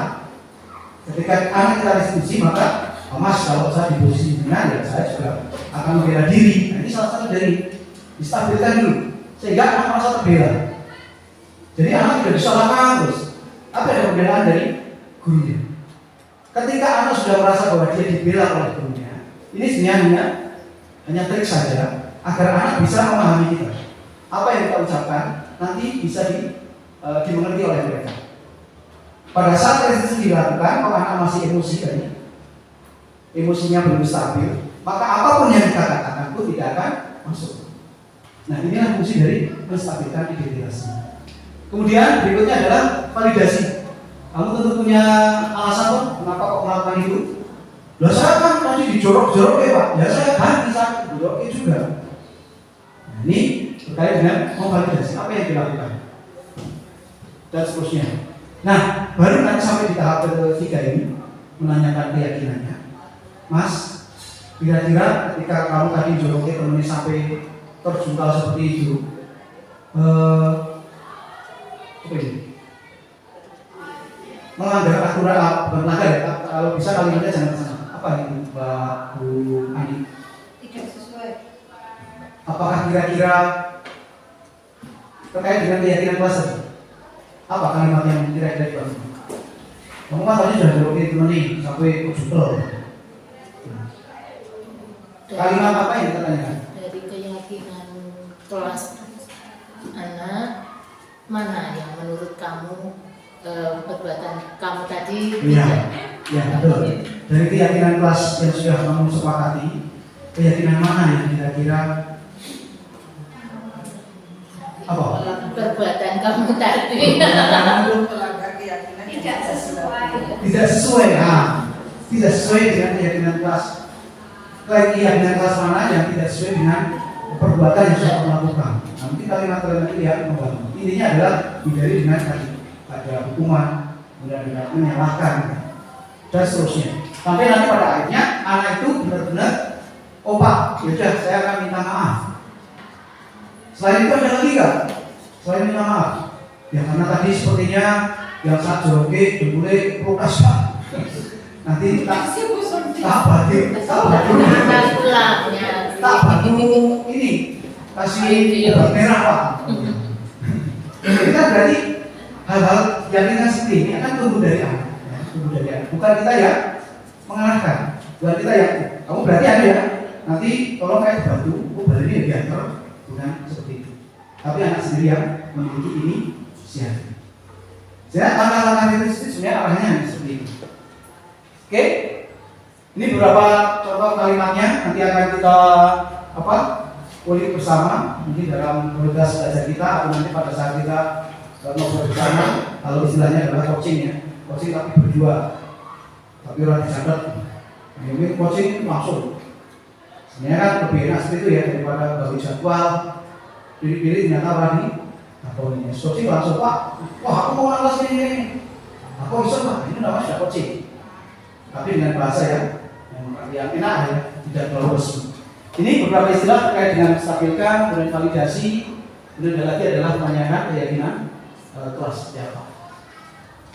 Ketika anak kita restitusi, maka Mas, kalau saya di posisi benar, ya saya juga akan membela diri. Nah, ini salah satu dari distabilkan dulu, sehingga anak merasa terbela. Jadi anak tidak disalahkan terus. Apa ada pembelaan dari gurunya? Ketika anak sudah merasa bahwa dia dibela oleh gurunya, ini sebenarnya hanya trik saja agar anak bisa memahami kita. Apa yang kita ucapkan nanti bisa dimengerti oleh mereka. Pada saat restitusi dilakukan, kalau anak masih emosi tadi, emosinya belum stabil, maka apapun yang kita katakan itu tidak akan masuk. Nah, inilah fungsi dari menstabilkan identitasnya. Kemudian berikutnya adalah validasi. Kamu tentu punya alasan kenapa kok melakukan itu. Lah saya kan tadi dijorok-jorok ya Pak. Ya saya ganti saat dijorok juga. Nah, ini terkait dengan memvalidasi apa yang dilakukan dan seterusnya. Nah, baru nanti sampai di tahap ketiga ini menanyakan keyakinannya. Mas, kira-kira ketika kamu tadi joroknya temennya sampai terjungkal seperti itu, apa ini? Melanggar aturan, melanggar ya? Kalau bisa kalimatnya jangan sama. Apa ini, Mbak Bu Ani? Tidak sesuai. Apakah kira-kira terkait dengan keyakinan kelas tadi? Apa kalimat yang kira-kira dibangun? Kamu kan tadi sudah jorokin temen nih sampai kejungkal. Kalimat apa yang ditanyakan? Dari keyakinan kelas anak, mana yang menurut kamu perbuatan kamu tadi Iya, tidak? ya betul. Dari keyakinan kelas yang sudah kamu sepakati, keyakinan mana yang kira-kira apa? Perbuatan kamu tadi. melanggar keyakinan yang Tidak sesuai. Tidak sesuai, tidak sesuai dengan keyakinan kelas. Keyakinan kelas mana yang tidak sesuai dengan perbuatan yang sudah kamu lakukan. Nah, mungkin kalimat-kalimat ini yang membantu. Intinya adalah hindari dengan tadi ada hukuman, kemudian ada menyalahkan dan seterusnya. Sampai nanti pada akhirnya anak itu benar-benar, oh Pak, yaudah saya akan minta maaf. Selain itu ada lagi kan? Selain minta maaf, ya karena tadi sepertinya yang saat joget dimulai protes Pak. Nanti tak bantu ini kasih obat merah Pak. Kita berarti hal-hal yang kita seperti ini akan tumbuh dari anak, bukan kita yang mengarahkan, bukan kita yang kamu berarti ada ya. Nanti kalau kayak bantu, berarti dia diantar, bukan seperti itu. Tapi anak sendiri yang memiliki ini siapa? Jadi langkah-langkah itu sebenarnya arahnya seperti itu. Oke, ini beberapa contoh kalimatnya nanti akan kita ulik bersama mungkin dalam progres belajar kita atau nanti pada saat kita ngobrol bersama. Kalau istilahnya adalah coaching ya, coaching tapi berdua, tapi orang dicatat. Mungkin coaching langsung. Sebenarnya kan lebih enak seperti itu ya daripada bagi jadwal pilih-pilih ternyata orang ini atau ini coaching langsung Pak, wah aku mau kelas ini, aku bisa Pak, ini namanya sudah coaching. Tapi dengan bahasa yang enak ya, tidak terlalu resmi. Ini beberapa istilah terkait dengan stabilkan, kemudian validasi, kemudian ada lagi adalah penanyakan keyakinan kelas siapa.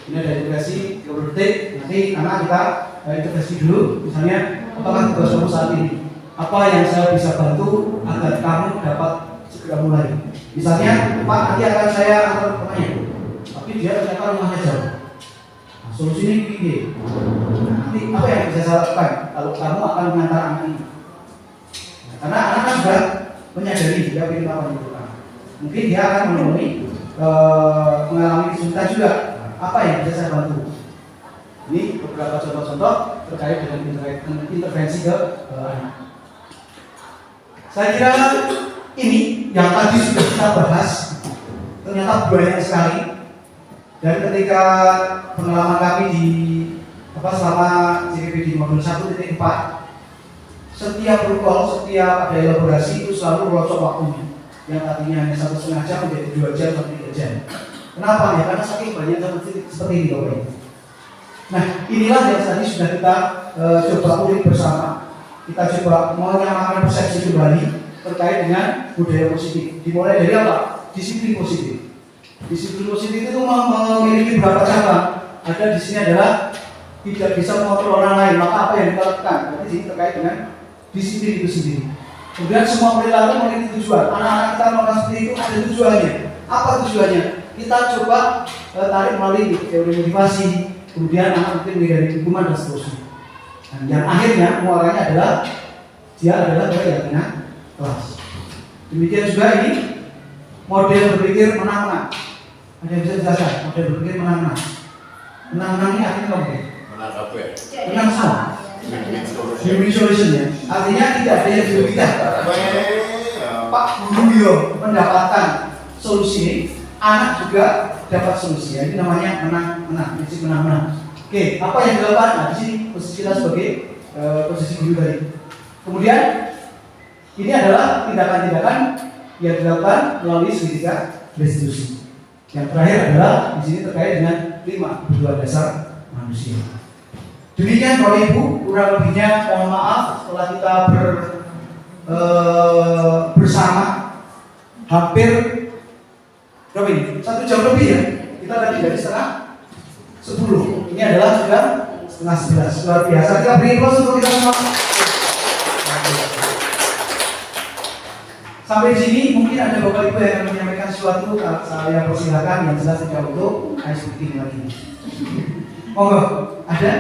Ini ada integrasi 30 detik. Nanti anak kita integrasi dulu. Misalnya, apakah tugas kamu saat ini? Apa yang saya bisa bantu agar kamu dapat segera mulai? Misalnya, Pak nanti akan saya antar rumahnya, tapi dia ternyata rumahnya jauh. Nah, solusi ini begini. Nanti apa yang bisa saya lakukan kalau kamu akan mengantar anak ini? Karena anak kan sudah menyadari dia ingin apa yang dilakukan. Mungkin dia akan menemui mengalami kesulitan juga. Apa yang bisa saya bantu? Ini beberapa contoh-contoh terkait dengan intervensi ke anak. Saya kira ini yang tadi sudah kita bahas ternyata banyak sekali. Dan ketika pengalaman kami di selama CPP di modul 1.4, setiap protokol, setiap ada elaborasi itu selalu merosot waktunya. Yang tadinya hanya 1,5 jam menjadi 2 jam atau 3 jam. Kenapa? Ya karena saking banyak seperti ini Bapak. Nah inilah yang tadi sudah kita coba ulik bersama. Kita coba menyamakan persepsi kembali terkait dengan budaya positif. Dimulai dari apa? Disiplin positif. Disiplin positif itu memiliki beberapa cabang. Ada di sini adalah tidak bisa mengontrol orang lain, maka apa yang kita lakukan? Berarti ini terkait dengan disiplin itu sendiri. Kemudian semua perilaku memiliki tujuan. Anak-anak kita melakukan seperti itu ada tujuannya. Apa tujuannya? Kita coba tarik melalui teori motivasi. Kemudian anak mungkin menghindari hukuman dan seterusnya. Dan yang akhirnya muaranya adalah dia adalah keyakinan kelas. Demikian juga ini model berpikir menang-menang. Ada yang bisa dijelaskan? Model berpikir menang-menang. Menang-menang ini artinya apa? Menang apa ya? Menang semua. Win-win solution ya. Artinya tidak ada yang dirugikan. Pak guru yo mendapatkan solusi, anak juga dapat solusi. Ini namanya menang-menang, prinsip menang-menang. Oke, apa yang dilakukan? Nah, di sini posisi kita sebagai posisi guru tadi. Kemudian ini adalah tindakan-tindakan yang dilakukan melalui segitiga restitusi. Yang terakhir adalah di sini terkait dengan 5 kebutuhan dasar manusia. Demikian Bapak Ibu, kurang lebihnya mohon maaf setelah kita bersama hampir berapa ini? 1 jam lebih ya. Kita tadi dari setengah 10. Ini adalah sudah setengah 11. Luar biasa. Kita beri aplaus untuk kita semua. Sampai di sini mungkin ada Bapak Ibu yang akan menyampaikan sesuatu. Saya persilakan, yang jelas tidak untuk ice breaking lagi. Monggo, ada?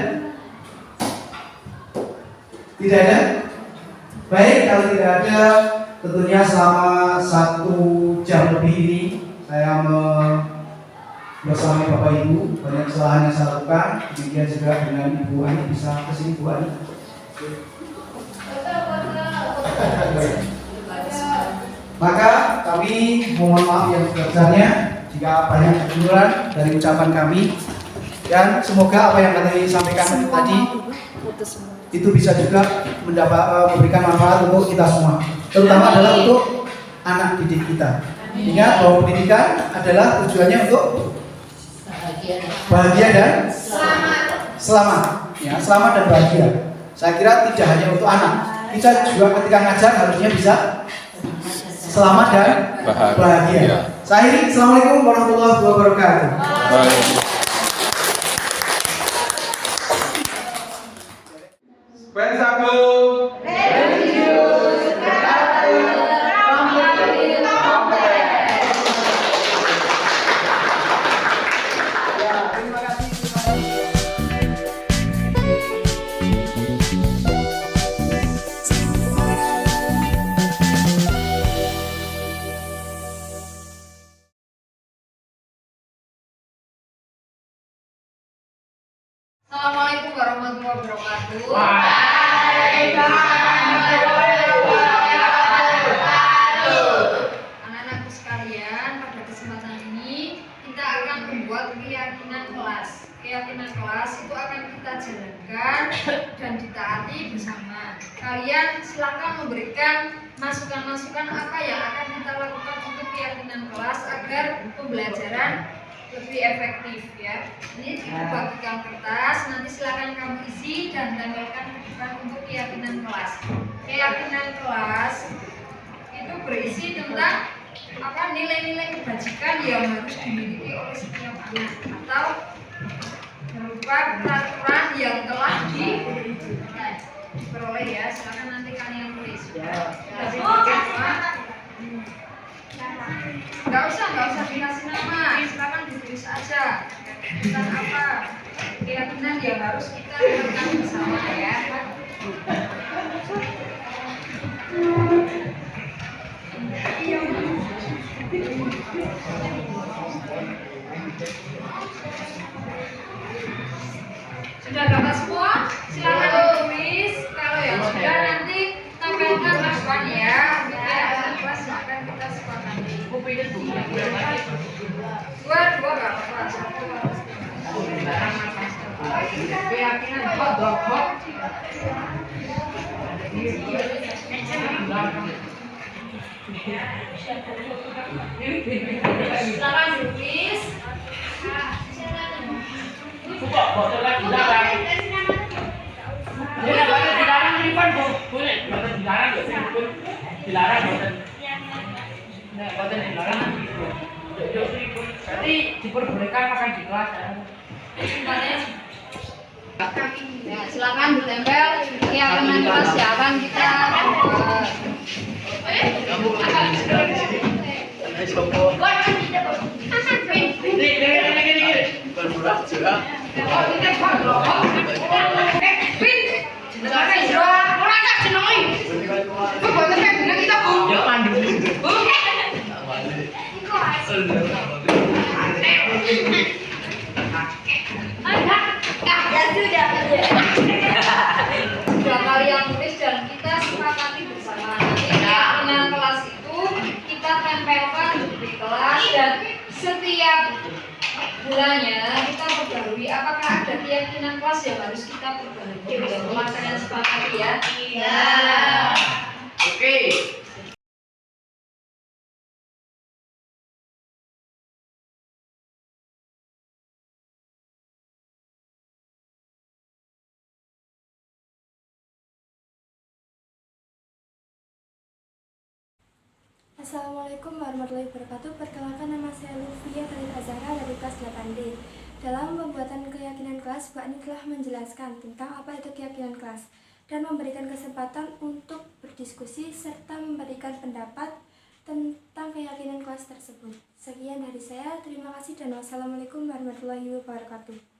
Tidak ada? Baik, kalau tidak ada, tentunya selama 1 jam lebih ini saya bersama Bapak Ibu banyak kesalahan yang saya lakukan. Demikian juga dengan Ibu Ani, bisa kesini Bu Ani. Maka kami mohon maaf yang sebesarnya jika banyak kekurangan dari ucapan kami, dan semoga apa yang kami sampaikan tadi itu bisa juga memberikan manfaat untuk kita semua, terutama adalah untuk anak didik kita. Ingat bahwa pendidikan adalah tujuannya untuk bahagia dan selamat. Ya, selamat dan bahagia. Saya kira tidak hanya untuk anak, kita juga ketika ngajar harusnya bisa selamat dan bahagia. Saya akhiri, assalamualaikum warahmatullahi wabarakatuh. Assalamualaikum warahmatullahi wabarakatuh. Anak-anakku sekalian, pada kesempatan ini kita akan membuat keyakinan kelas. Keyakinan kelas itu akan kita jalankan dan ditaati bersama. Kalian silakan memberikan masukan-masukan apa yang akan kita lakukan untuk keyakinan kelas agar pembelajaran lebih efektif ya. Ini dibagikan kertas, nanti silakan kamu isi dan tempelkan ke depan untuk keyakinan kelas. Keyakinan kelas itu berisi tentang nilai-nilai kebajikan yang harus dimiliki oleh setiap anak atau berupa peraturan yang telah diperoleh ya. Silakan nanti kalian tulis. Nggak usah dikasih nama, silakan ditulis aja tentang apa keyakinan yang harus kita lakukan bersama ya. Sudah dapat semua? Silakan ditulis. Kalau yang sudah nanti tempelkan masukan ya. Kelas akan kita sepakati. Dua nggak apa-apa. Keyakinan silakan tulis. Berarti diperbolehkan makan di kelas ya. Ya, silakan ditempel keyakinan kelas yang akan kita Sudah kalian tulis dan kita sepakati bersama. Nanti keyakinan kelas itu kita tempelkan di kelas dan setiap bulannya kita perbarui apakah ada keyakinan kelas yang harus kita perbarui. Kalian sepakati ya. Iya. Oke. Assalamualaikum warahmatullahi wabarakatuh. Perkenalkan, nama saya Lufia Khalil Azhara dari kelas 8D. Dalam pembuatan keyakinan kelas, Bu Ani telah menjelaskan tentang apa itu keyakinan kelas dan memberikan kesempatan untuk berdiskusi serta memberikan pendapat tentang keyakinan kelas tersebut. Sekian dari saya, terima kasih dan wassalamualaikum warahmatullahi wabarakatuh.